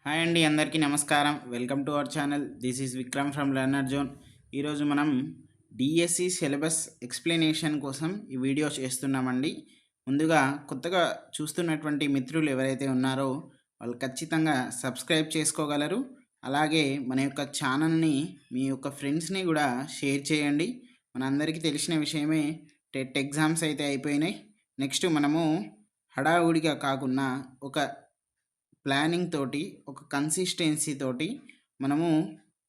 Hi అండి, అందరికీ నమస్కారం. Welcome to our channel. This is Vikram from learner zone. ఈరోజు మనం డిఎస్సి సిలబస్ ఎక్స్ప్లెనేషన్ కోసం ఈ వీడియో చేస్తున్నామండి. ముందుగా కొత్తగా చూస్తున్నటువంటి మిత్రులు ఎవరైతే ఉన్నారో వాళ్ళు ఖచ్చితంగా సబ్స్క్రైబ్ చేసుకోగలరు. అలాగే మన యొక్క ఛానల్ని మీ యొక్క ఫ్రెండ్స్ని కూడా షేర్ చేయండి. మనందరికీ తెలిసిన విషయమే, టెట్ ఎగ్జామ్స్ అయితే అయిపోయినాయి. నెక్స్ట్ మనము హడావుడిగా కాకుండా ఒక ప్లానింగ్ తోటి, ఒక కన్సిస్టెన్సీ తోటి మనము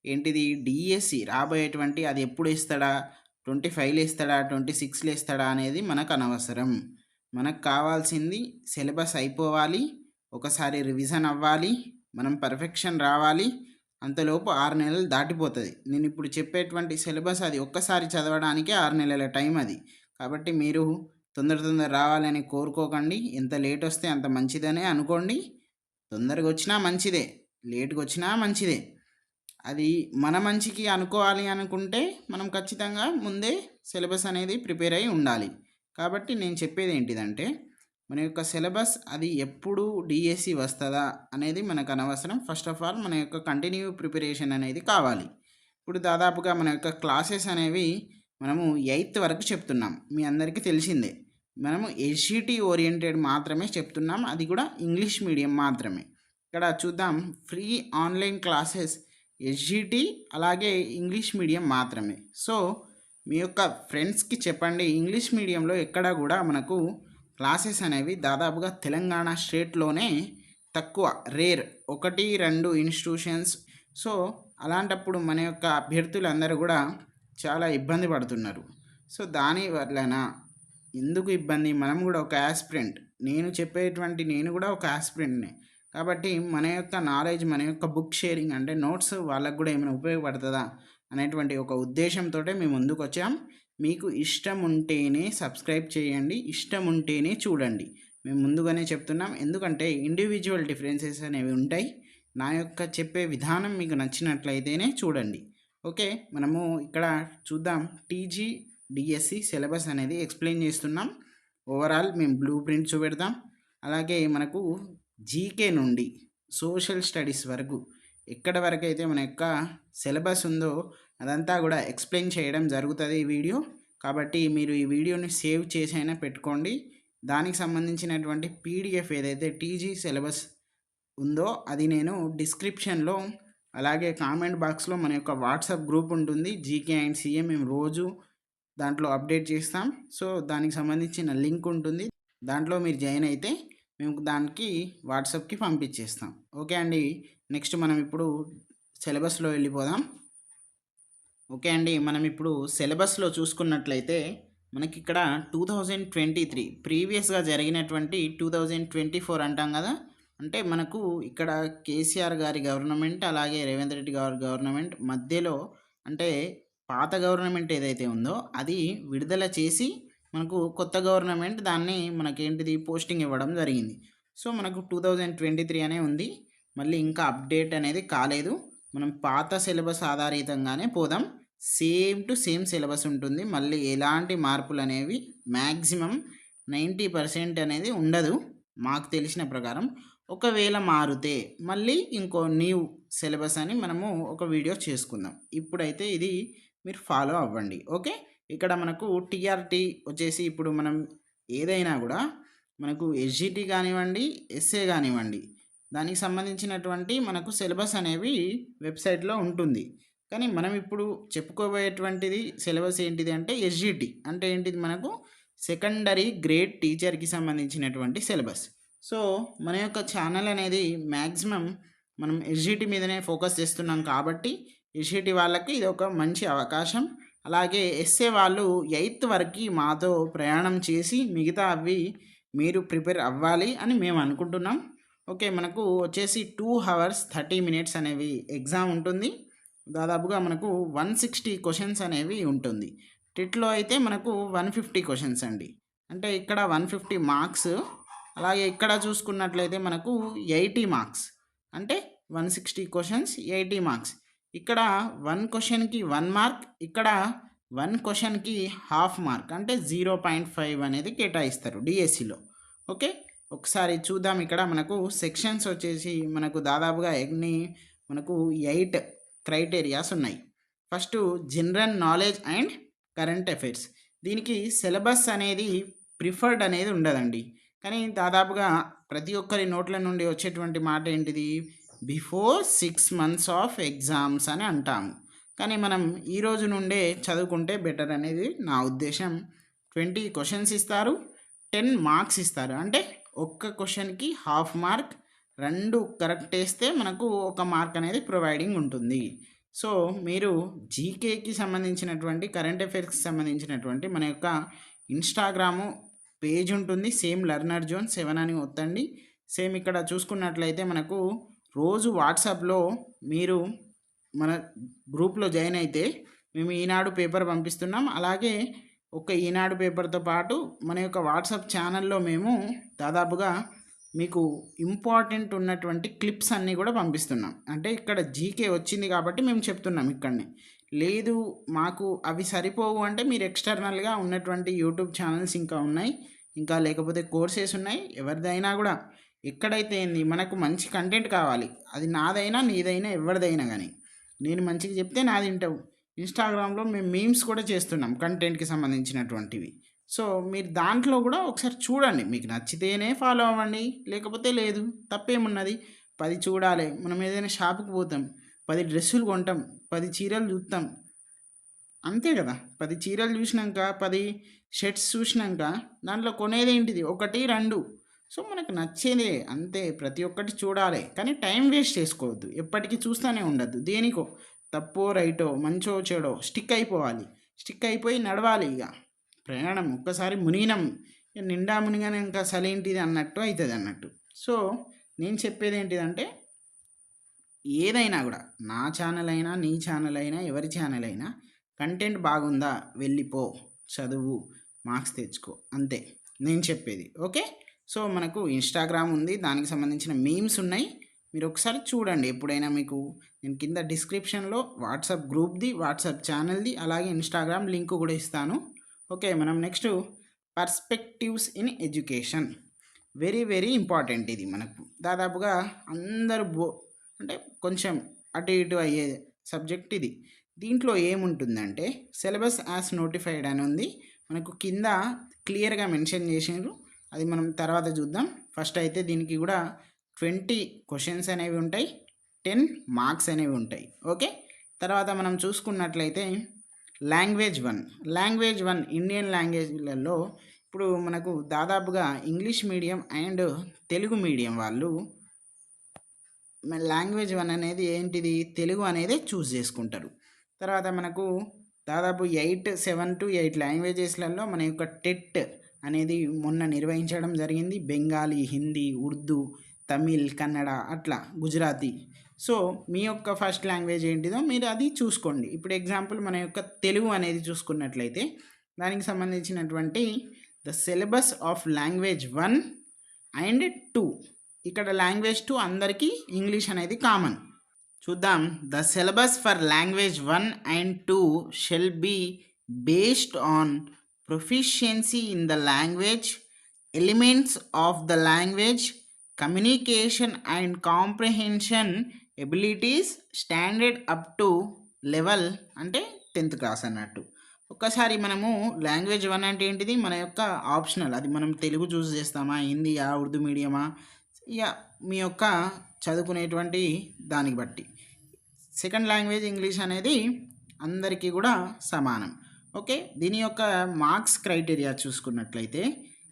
ఏంటిది డిఎస్సి రాబోయేటువంటి అది ఎప్పుడు ఇస్తాడా, 25లో ఇస్తాడా, 26లో ఇస్తాడా అనేది మనకు అనవసరం. మనకు కావాల్సింది సిలబస్ అయిపోవాలి, ఒకసారి రివిజన్ అవ్వాలి, మనం పర్ఫెక్షన్ రావాలి. అంతలోపు 6 నెలలు దాటిపోతుంది. నేను ఇప్పుడు చెప్పేటువంటి సిలబస్ అది ఒక్కసారి చదవడానికే 6 నెలల టైం అది. కాబట్టి మీరు తొందర రావాలని కోరుకోకండి. ఎంత లేట్ వస్తే అంత మంచిదనే అనుకోండి. తొందరగా వచ్చినా మంచిదే, లేట్గా వచ్చినా మంచిదే. అది మన మంచికి అనుకోవాలి అనుకుంటే మనం ఖచ్చితంగా ముందే సిలబస్ అనేది ప్రిపేర్ అయి ఉండాలి. కాబట్టి నేను చెప్పేది ఏంటిదంటే, మన యొక్క సిలబస్ అది ఎప్పుడు డిఎస్సి వస్తుందా అనేది మనకు అనవసరం. ఫస్ట్ ఆఫ్ ఆల్ మన యొక్క కంటిన్యూ ప్రిపరేషన్ అనేది కావాలి. ఇప్పుడు దాదాపుగా మన యొక్క క్లాసెస్ అనేవి మనము 8th వరకు చెప్తున్నాం. మీ అందరికీ తెలిసిందే. మనము ఎస్జిటి ఓరియంటెడ్ మాత్రమే చెప్తున్నాం, అది కూడా ఇంగ్లీష్ మీడియం మాత్రమే. ఇక్కడ చూద్దాం, ఫ్రీ ఆన్లైన్ క్లాసెస్ ఎస్జిటి అలాగే ఇంగ్లీష్ మీడియం మాత్రమే. సో మీ యొక్క ఫ్రెండ్స్కి చెప్పండి, ఇంగ్లీష్ మీడియంలో ఎక్కడ కూడా మనకు క్లాసెస్ అనేవి దాదాపుగా తెలంగాణ స్టేట్లోనే తక్కువ, రేర్, 1-2 ఇన్స్టిట్యూషన్స్. సో అలాంటప్పుడు మన యొక్క అభ్యర్థులందరూ కూడా చాలా ఇబ్బంది పడుతున్నారు. సో దాని వలన ఎందుకు ఇబ్బంది, మనం కూడా ఒక యాస్పిరెంట్, నేను కూడా ఒక యాస్పిరెంట్నే. కాబట్టి మన యొక్క నాలెడ్జ్, మన యొక్క బుక్ షేరింగ్ అంటే నోట్స్ వాళ్ళకు కూడా ఏమైనా ఉపయోగపడుతుందా అనేటువంటి ఒక ఉద్దేశంతో మేము ముందుకు వచ్చాం. మీకు ఇష్టం ఉంటేనే సబ్స్క్రైబ్ చేయండి, ఇష్టం ఉంటేనే చూడండి. మేము ముందుగానే చెప్తున్నాం, ఎందుకంటే ఇండివిజువల్ డిఫరెన్సెస్ అనేవి ఉంటాయి. నా యొక్క చెప్పే విధానం మీకు నచ్చినట్లయితేనే చూడండి. ఓకే, మనము ఇక్కడ చూద్దాం. టీజీ-డిఎస్సి సిలబస్ అనేది ఎక్స్ప్లెయిన్ చేస్తున్నాం. ఓవరాల్ మేము బ్లూ ప్రింట్ చూపెడతాం. అలాగే మనకు జీకే నుండి సోషల్ స్టడీస్ వరకు ఎక్కడి వరకు అయితే మన యొక్క సిలబస్ ఉందో అదంతా కూడా ఎక్స్ప్లెయిన్ చేయడం జరుగుతుంది ఈ వీడియో. కాబట్టి మీరు ఈ వీడియోని సేవ్ చేసైనా పెట్టుకోండి. దానికి సంబంధించినటువంటి పీడిఎఫ్ ఏదైతే టీజీ సిలబస్ ఉందో అది నేను డిస్క్రిప్షన్లో అలాగే కామెంట్ బాక్స్లో మన యొక్క వాట్సాప్ గ్రూప్ ఉంటుంది, జీకే అండ్ సిఏ. మేము రోజు దాంట్లో అప్డేట్ చేస్తాం. సో దానికి సంబంధించిన లింక్ ఉంటుంది, దాంట్లో మీరు జాయిన్ అయితే మేము దానికి వాట్సాప్కి పంపించేస్తాం. ఓకే అండి, నెక్స్ట్ మనం ఇప్పుడు సిలబస్లో వెళ్ళిపోదాం. ఓకే అండి, మనం ఇప్పుడు సిలబస్లో చూసుకున్నట్లయితే మనకి ఇక్కడ 2023 ప్రీవియస్గా జరిగినటువంటి 2024 అంటాం కదా. అంటే మనకు ఇక్కడ కేసీఆర్ గారి గవర్నమెంట్ అలాగే రేవంత్ రెడ్డి గారి గవర్నమెంట్ మధ్యలో, అంటే పాత గవర్నమెంట్ ఏదైతే ఉందో అది విడుదల చేసి మనకు కొత్త గవర్నమెంట్ దాన్ని మనకేంటిది పోస్టింగ్ ఇవ్వడం జరిగింది. సో మనకు 2023 అనే ఉంది, మళ్ళీ ఇంకా అప్డేట్ అనేది కాలేదు. మనం పాత సిలబస్ ఆధారితంగానే పోదాం. సేమ్ టు సేమ్ సిలబస్ ఉంటుంది, మళ్ళీ ఎలాంటి మార్పులు అనేవి మ్యాక్సిమం 90% అనేది ఉండదు మాకు తెలిసిన ప్రకారం. ఒకవేళ మారితే మళ్ళీ ఇంకో న్యూ సిలబస్ అని మనము ఒక వీడియో చేసుకుందాం. ఇప్పుడైతే ఇది మీరు ఫాలో అవ్వండి. ఓకే, ఇక్కడ మనకు టీఆర్టీ వచ్చేసి ఇప్పుడు మనం ఏదైనా కూడా మనకు ఎస్జిటి కానివ్వండి, ఎస్ఏ కానివ్వండి, దానికి సంబంధించినటువంటి మనకు సిలబస్ అనేవి వెబ్సైట్లో ఉంటుంది. కానీ మనం ఇప్పుడు చెప్పుకోబోయేటువంటిది సిలబస్ ఏంటిది అంటే ఎస్జిటి అంటే ఏంటిది, మనకు సెకండరీ గ్రేడ్ టీచర్కి సంబంధించినటువంటి సిలబస్. సో మన యొక్క ఛానల్ అనేది మ్యాక్సిమం మనం ఎస్జిటి మీదనే ఫోకస్ చేస్తున్నాం కాబట్టి ఎస్జిటి వాళ్ళకి ఇది ఒక మంచి అవకాశం. అలాగే ఎస్ఏ వాళ్ళు 8th వరకు మాతో ప్రయాణం చేసి మిగతా అవి మీరు ప్రిపేర్ అవ్వాలి అని మేము అనుకుంటున్నాం. ఓకే, మనకు వచ్చేసి 2 hours 30 minutes అనేవి ఎగ్జామ్ ఉంటుంది. దాదాపుగా మనకు 160 క్వశ్చన్స్ అనేవి ఉంటుంది. టెట్లో అయితే మనకు 150 క్వశ్చన్స్ అండి, అంటే ఇక్కడ 150 మార్క్స్. అలాగే ఇక్కడ చూసుకున్నట్లయితే మనకు 80 మార్క్స్, అంటే 160 క్వశ్చన్స్ 80 మార్క్స్. ఇక్కడ 1 క్వశ్చన్కి 1 మార్క్, ఇక్కడ 1 క్వశ్చన్కి హాఫ్ మార్క్, అంటే 0.5 అనేది కేటాయిస్తారు డిఎస్సిలో. ఓకే, ఒకసారి చూద్దాం. ఇక్కడ మనకు సెక్షన్స్ వచ్చేసి మనకు దాదాపుగా మనకు 8 క్రైటీరియాస్ ఉన్నాయి. First general knowledge and current affairs. దీనికి సిలబస్ అనేది ప్రిఫర్డ్ అనేది ఉండదండి. కానీ దాదాపుగా ప్రతి ఒక్కరి నోట్ల నుండి వచ్చేటువంటి మాట ఏంటిది, బిఫోర్ 6 months ఆఫ్ ఎగ్జామ్స్ అని అంటాము. కానీ మనం ఈ రోజు నుండే చదువుకుంటే బెటర్ అనేది నా ఉద్దేశం. 20 క్వశ్చన్స్ ఇస్తారు, 10 మార్క్స్ ఇస్తారు. అంటే ఒక్క క్వశ్చన్కి హాఫ్ మార్క్, 2 కరెక్ట్ వేస్తే మనకు ఒక మార్క్ అనేది ప్రొవైడింగ్ ఉంటుంది. సో మీరు జీకేకి సంబంధించినటువంటి కరెంట్ అఫైర్స్కి సంబంధించినటువంటి మన యొక్క ఇన్స్టాగ్రాము పేజ్ ఉంటుంది. సేమ్ లెర్నర్ జోన్ 7 అని వద్దండి. సేమ్ ఇక్కడ చూసుకున్నట్లయితే మనకు రోజు వాట్సాప్లో మీరు మన గ్రూప్లో జాయిన్ అయితే మేము ఈనాడు పేపర్ పంపిస్తున్నాం. అలాగే ఒక ఈనాడు పేపర్తో పాటు మన యొక్క వాట్సాప్ ఛానల్లో మేము దాదాపుగా మీకు ఇంపార్టెంట్ ఉన్నటువంటి క్లిప్స్ అన్నీ కూడా పంపిస్తున్నాం. అంటే ఇక్కడ జీకే వచ్చింది కాబట్టి మేము చెప్తున్నాం ఇక్కడనే. లేదు మాకు అవి సరిపోవు అంటే మీరు ఎక్స్టర్నల్గా ఉన్నటువంటి యూట్యూబ్ ఛానల్స్ ఇంకా ఉన్నాయి, ఇంకా లేకపోతే కోర్సెస్ ఉన్నాయి. ఎవరిదైనా కూడా ఎక్కడైతే మనకు మంచి కంటెంట్ కావాలి, అది నాదైనా నీదైనా ఎవరిదైనా కానీ నేను మంచిగా చెప్తే నాది వింటావు. ఇన్స్టాగ్రామ్లో మేము మీమ్స్ కూడా చేస్తున్నాం కంటెంట్కి సంబంధించినటువంటివి. సో మీరు దాంట్లో కూడా ఒకసారి చూడండి, మీకు నచ్చితేనే ఫాలో అవ్వండి, లేకపోతే లేదు. తప్పేమున్నది? 10 చూడాలి. మనం ఏదైనా షాపుకి పోతాం, 10 డ్రెస్సులు కొంటాం, 10 చీరలు చూస్తాం, అంతే కదా. 10 చీరలు చూసినాక, 10 షర్ట్స్ చూసినాక దాంట్లో కొనేది ఏంటిది? 1, 2. సో మనకు నచ్చేదే అంతే. ప్రతి ఒక్కటి చూడాలి, కానీ టైం వేస్ట్ చేసుకోవద్దు. ఎప్పటికీ చూస్తూనే ఉండద్దు. దేనికో తప్పో రైటో మంచో చెడో స్టిక్ అయిపోవాలి. స్టిక్ అయిపోయి నడవాలి. ఇక ప్రయాణం ఒక్కసారి మునిగినం, నిండా మునిగానే ఇంకా సలేంటిది అన్నట్టు అవుతుంది అన్నట్టు. సో నేను చెప్పేది ఏంటిదంటే, ఏదైనా కూడా నా ఛానల్ అయినా, నీ ఛానల్ అయినా, ఎవరి ఛానల్ అయినా కంటెంట్ బాగుందా వెళ్ళిపో, చదువు, మార్క్స్ తెచ్చుకో, అంతే నేను చెప్పేది. ఓకే. సో మనకు ఇన్స్టాగ్రామ్ ఉంది, దానికి సంబంధించిన మీమ్స్ ఉన్నాయి. మీరు ఒకసారి చూడండి ఎప్పుడైనా. మీకు నేను కింద డిస్క్రిప్షన్లో వాట్సాప్ గ్రూప్ది, వాట్సాప్ ఛానల్ది, అలాగే ఇన్స్టాగ్రామ్ లింక్ కూడా ఇస్తాను. ఓకే. మనం next perspectives in education. Very very important ఇది. మనకు దాదాపుగా అందరూ అంటే కొంచెం అటు ఇటు అయ్యే సబ్జెక్ట్ ఇది. దీంట్లో ఏముంటుందంటే సిలబస్ యాజ్ నోటిఫైడ్ అని ఉంది. మనకు కింద క్లియర్గా మెన్షన్ చేసినారు, అది మనం తర్వాత చూద్దాం. ఫస్ట్ అయితే దీనికి కూడా 20 క్వశ్చన్స్ అనేవి ఉంటాయి, 10 మార్క్స్ అనేవి ఉంటాయి. ఓకే. తర్వాత మనం చూసుకున్నట్లయితే లాంగ్వేజ్ 1 ఇండియన్ లాంగ్వేజ్లలో ఇప్పుడు మనకు దాదాపుగా English medium and Telugu medium వాళ్ళు లాంగ్వేజ్ 1 అనేది ఏంటిది, తెలుగు అనేది చూస్ చేసుకుంటారు. తర్వాత మనకు దాదాపు 7 to 8 లాంగ్వేజెస్లలో మన యొక్క టెట్ అనేది మొన్న నిర్వహించడం జరిగింది. బెంగాలీ, హిందీ, ఉర్దూ, తమిళ్, కన్నడ, అట్లా గుజరాతీ. సో మీ యొక్క ఫస్ట్ లాంగ్వేజ్ ఏంటిదో మీరు అది చూసుకోండి. ఇప్పుడు ఎగ్జాంపుల్ మన యొక్క తెలుగు అనేది చూసుకున్నట్లయితే దానికి సంబంధించినటువంటి the syllabus of language 1 and 2. ఇక్కడ లాంగ్వేజ్ 2 అందరికీ ఇంగ్లీష్ అనేది కామన్. చూద్దాం. The syllabus for language 1 and 2 shall be based on proficiency in the language, elements of the language, communication and comprehension abilities, standard up to level అంటే 10th class అన్నట్టు. ఒక్కసారి మనము language 1 అంటే ఏంటిది, మన యొక్క ఆప్షనల్. అది మనం తెలుగు చూస్ చేస్తామా, హిందీయా, ఉర్దూ మీడియమా, ఇక మీ యొక్క చదువుకునేటువంటి దానికి బట్టి. సెకండ్ లాంగ్వేజ్ ఇంగ్లీష్ అనేది అందరికీ కూడా సమానం. ఓకే. దీని యొక్క మార్క్స్ క్రైటీరియా చూసుకున్నట్లయితే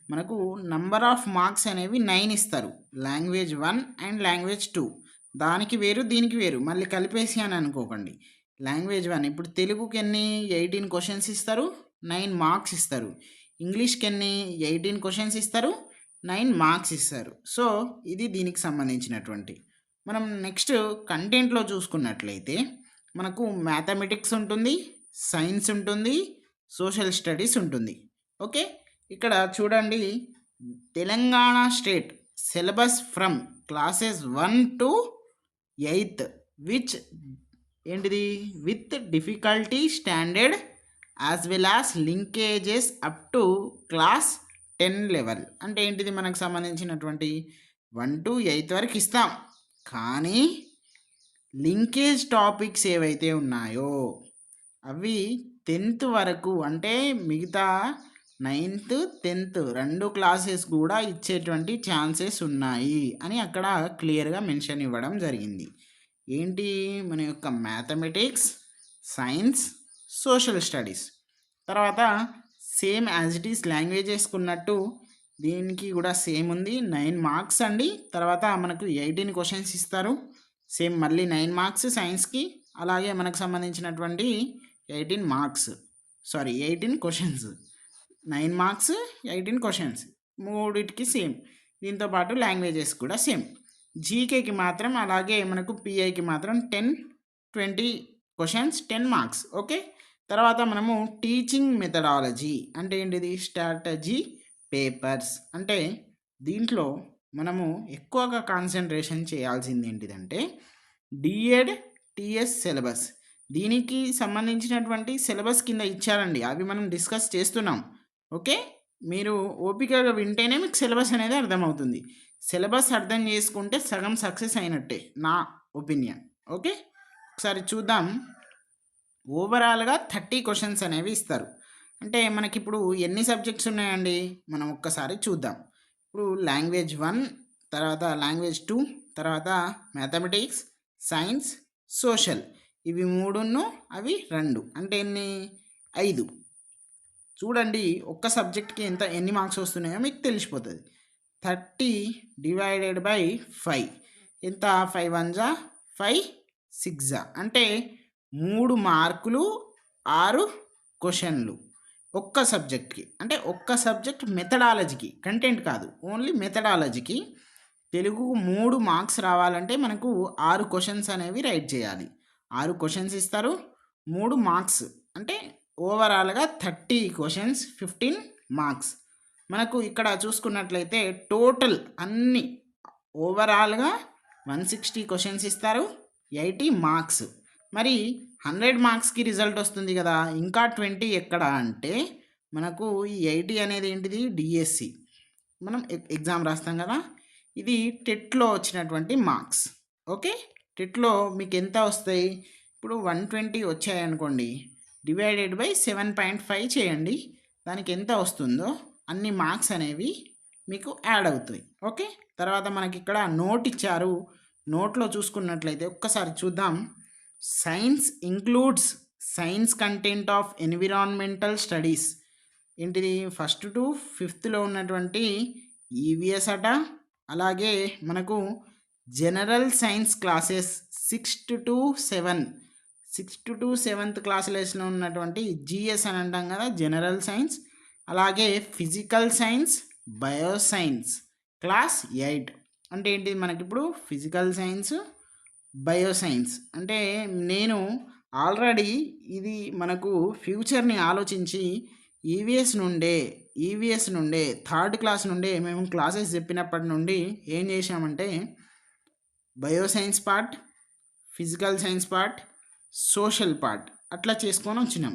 మనకు నంబర్ ఆఫ్ మార్క్స్ అనేవి 9 ఇస్తారు. లాంగ్వేజ్ 1 అండ్ లాంగ్వేజ్ 2 దానికి వేరు, దీనికి వేరు, మళ్ళీ కలిపేసి అని అనుకోకండి. లాంగ్వేజ్ 1 ఇప్పుడు తెలుగుకి ఎన్ని 18 క్వశ్చన్స్ ఇస్తారు, 9 మార్క్స్ ఇస్తారు. ఇంగ్లీష్కి ఎన్ని 18 క్వశ్చన్స్ ఇస్తారు, 9 మార్క్స్ ఇస్తారు. సో ఇది దీనికి సంబంధించినటువంటి. మనం నెక్స్ట్ కంటెంట్లో చూసుకున్నట్లయితే మనకు మ్యాథమెటిక్స్ ఉంటుంది, సైన్స్ ఉంటుంది, సోషల్ స్టడీస్ ఉంటుంది. ఓకే. ఇక్కడ చూడండి, Telangana state syllabus from classes 1 to 8th which ఏంటిది with difficulty standard as well as linkages up to class 10 level అంటే ఏంటిది, మనకు సంబంధించినటువంటి 1 to 8 వరకు ఇస్తాం, కానీ లింకేజ్ టాపిక్స్ ఏవైతే ఉన్నాయో అవి 10th వరకు, అంటే మిగతా 9th 10th 2 క్లాసెస్ కూడా ఇచ్చేటువంటి ఛాన్సెస్ ఉన్నాయి అని అక్కడ క్లియర్గా మెన్షన్ ఇవ్వడం జరిగింది. ఏంటి, మన యొక్క మ్యాథమెటిక్స్, సైన్స్, సోషల్ స్టడీస్. తర్వాత సేమ్ యాజ్ ఇట్ ఈస్ లాంగ్వేజెస్కున్నట్టు దీనికి కూడా సేమ్ ఉంది, 9 మార్క్స్ అండి. తర్వాత మనకు 18 క్వశ్చన్స్ ఇస్తారు, సేమ్ మళ్ళీ 9 మార్క్స్ సైన్స్కి, అలాగే మనకు సంబంధించినటువంటి 18 మార్క్స్, 18 క్వశ్చన్స్, 9 మార్క్స్ 18 క్వశ్చన్స్, మూడిటికి సేమ్. దీంతో పాటు లాంగ్వేజెస్ కూడా సేమ్. జీకేకి మాత్రం అలాగే మనకు పిఐకి మాత్రం 10 20 క్వశ్చన్స్ 10 మార్క్స్. ఓకే, తర్వాత మనము టీచింగ్ మెథడాలజీ అంటే ఏంటిది, స్ట్రాటజీ పేపర్స్. అంటే దీంట్లో మనము ఎక్కువగా కాన్సన్ట్రేషన్ చేయాల్సింది ఏంటిదంటే డిఎడ్ టిఎస్ సిలబస్. దీనికి సంబంధించినటువంటి సిలబస్ కింద ఇచ్చారండి, అవి మనం డిస్కస్ చేస్తున్నాం. ఓకే, మీరు ఓపికగా వింటేనే మీకు సిలబస్ అనేది అర్థమవుతుంది. సిలబస్ అర్థం చేసుకుంటే సగం సక్సెస్ అయినట్టే నా ఒపీనియన్. ఓకే, ఒకసారి చూద్దాం. ఓవరాల్గా 30 క్వశ్చన్స్ అనేవి ఇస్తారు. అంటే మనకిప్పుడు ఎన్ని సబ్జెక్ట్స్ ఉన్నాయండి, మనం ఒక్కసారి చూద్దాం. ఇప్పుడు లాంగ్వేజ్ 1, తర్వాత లాంగ్వేజ్ 2, తర్వాత మ్యాథమెటిక్స్, సైన్స్, సోషల్, ఇవి 3 అవి 2, అంటే ఎన్ని, 5. చూడండి ఒక్క సబ్జెక్ట్కి ఎన్ని మార్క్స్ వస్తున్నాయో మీకు తెలిసిపోతుంది. 30 డివైడెడ్ బై 5 ఎంత, 5 1 జా 5 6 జా, అంటే 3 మార్కులు 6 క్వశ్చన్లు ఒక్క సబ్జెక్ట్కి. అంటే ఒక్క సబ్జెక్ట్ మెథడాలజీకి, కంటెంట్ కాదు, ఓన్లీ మెథడాలజీకి. తెలుగుకు 3 మార్క్స్ రావాలంటే మనకు 6 క్వశ్చన్స్ అనేవి రైట్ చేయాలి. 6 క్వశ్చన్స్ ఇస్తారు, 3 మార్క్స్, అంటే ఓవరాల్గా 30 క్వశ్చన్స్ 15 మార్క్స్. మనకు ఇక్కడ చూసుకున్నట్లయితే టోటల్ అన్ని ఓవరాల్గా 160 క్వశ్చన్స్ ఇస్తారు, 80 మార్క్స్. మరి 100 మార్క్స్కి రిజల్ట్ వస్తుంది కదా, ఇంకా 20 ఎక్కడ అంటే మనకు ఈ 80 అనేది ఏంటిది, డిఎస్సి, మనం ఎగ్జామ్ రాస్తాం కదా, ఇది టెట్లో వచ్చినటువంటి మార్క్స్. ఓకే, టెట్లో మీకు ఎంత వస్తాయి, ఇప్పుడు 120 వచ్చాయనుకోండి, డివైడెడ్ బై 7.5 చేయండి, దానికి ఎంత వస్తుందో అన్ని మార్క్స్ అనేవి మీకు యాడ్ అవుతాయి. ఓకే, తర్వాత మనకి ఇక్కడ నోట్ ఇచ్చారు. నోట్లో చూసుకున్నట్లయితే ఒక్కసారి చూద్దాం. Science includes science content of environmental studies. ఏంటిది, 1st to 5th ఉన్నటువంటి ఈవీఎస్ అట. అలాగే మనకు general science classes 6th to 7th క్లాసులలో ఉన్నటువంటి జిఎస్ అని అంటాం కదా, జనరల్ సైన్స్. అలాగే ఫిజికల్ సైన్స్, బయోసైన్స్ క్లాస్ 8. అంటే ఏంటి, మనకి ఇప్పుడు ఫిజికల్ సైన్స్, బయోసైన్స్. అంటే నేను ఆల్రెడీ ఇది మనకు ఫ్యూచర్ని ఆలోచించి ఈవీఎస్ నుండే 3rd క్లాస్ నుండే మేము క్లాసెస్ చెప్పినప్పటి నుండి ఏం చేసామంటే bioscience part, physical science part, social part అట్లా చేసుకొని వచ్చినాం.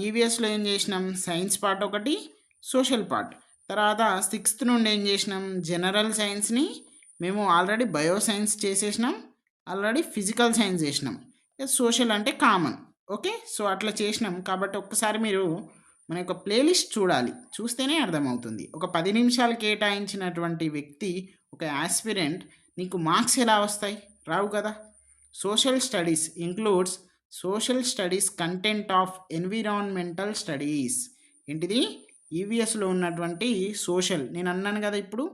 ఈవీఎస్లో ఏం చేసినాం, సైన్స్ పార్ట్ ఒకటి, సోషల్ పార్ట్. తర్వాత 6th నుండి ఏం చేసినాం, జనరల్ సైన్స్ని మేము ఆల్రెడీ బయోసైన్స్ చేసేసినాం, ఆల్రెడీ ఫిజికల్ సైన్స్ చేసినాం, సోషల్ అంటే కామన్. ఓకే, సో అట్లా చేసినాం. కాబట్టి ఒక్కసారి మీరు మన యొక్క ప్లేలిస్ట్ చూడాలి, చూస్తేనే అర్థమవుతుంది. ఒక 10 నిమిషాలు కేటాయించినటువంటి వ్యక్తి, ఒక యాస్పిరెంట్, నీకు మార్క్స్ ఎలా వస్తాయి, రావు కదా. Social studies includes social studies content of environmental studies. ఏంటిది, ఈవీఎస్లో ఉన్నటువంటి సోషల్. నేను అన్నాను కదా, ఇప్పుడు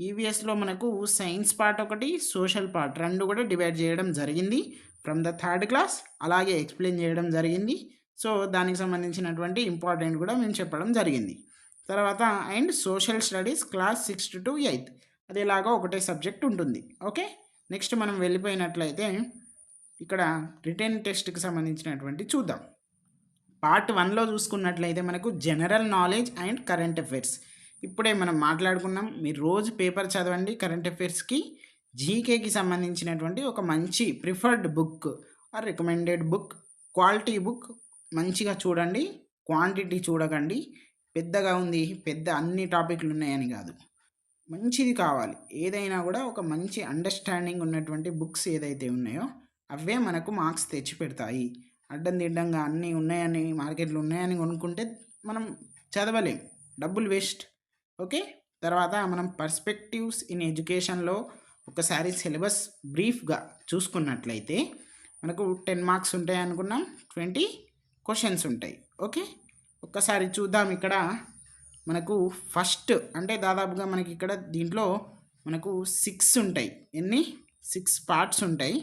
ఈవీఎస్లో మనకు సైన్స్ పార్ట్ ఒకటి, సోషల్ పార్ట్ 2 కూడా డివైడ్ చేయడం జరిగింది ఫ్రమ్ ద 3rd క్లాస్. అలాగే ఎక్స్ప్లెయిన్ చేయడం జరిగింది. సో దానికి సంబంధించినటువంటి ఇంపార్టెంట్ కూడా మేము చెప్పడం జరిగింది. తర్వాత and social studies class 6th to 8th, అది ఇలాగా ఒకటే సబ్జెక్ట్ ఉంటుంది. ఓకే, నెక్స్ట్ మనం వెళ్ళిపోయినట్లయితే ఇక్కడ రిటన్ టెస్ట్కి సంబంధించినటువంటి చూద్దాం. పార్ట్ 1లో చూసుకున్నట్లయితే మనకు general knowledge and current affairs. ఇప్పుడే మనం మాట్లాడుకున్నాం, మీరు రోజు పేపర్ చదవండి. కరెంట్ అఫైర్స్కి, జీకేకి సంబంధించినటువంటి ఒక మంచి preferred book or recommended book, quality book మంచిగా చూడండి, క్వాంటిటీ చూడకండి. పెద్దగా ఉంది, పెద్ద అన్ని టాపిక్‌లు ఉన్నాయని కాదు. మంచిది కావాలి. ఏదైనా కూడా ఒక మంచి అండర్‌స్టాండింగ్ ఉన్నటువంటి బుక్స్ ఏదైతే ఉన్నాయో అవే మనకు మార్క్స్ తెచ్చిపెడతాయి. అడ్డం-దిడ్డంగా అన్నీ ఉన్నాయని, మార్కెట్‌లో ఉన్నాయని కొనుక్కుంటే మనం చదవలేం. డబ్బులు వేస్ట్. ఓకే. తర్వాత మనం పర్స్పెక్టివ్స్ ఇన్ ఎడ్యుకేషన్‌లో ఒకసారి సిలబస్ బ్రీఫ్‌గా చూసుకున్నట్లయితే మనకు 10 మార్క్స్ ఉంటాయి అనుకున్నాం. 20 క్వశ్చన్స్ ఉంటాయి. ఓకే. ఒక్కసారి చూద్దాం. ఇక్కడ మనకు ఫస్ట్ అంటే దాదాపుగా మనకి ఇక్కడ దీంట్లో మనకు 6 ఉంటాయి. ఎన్ని? 6 పార్ట్స్ ఉంటాయి.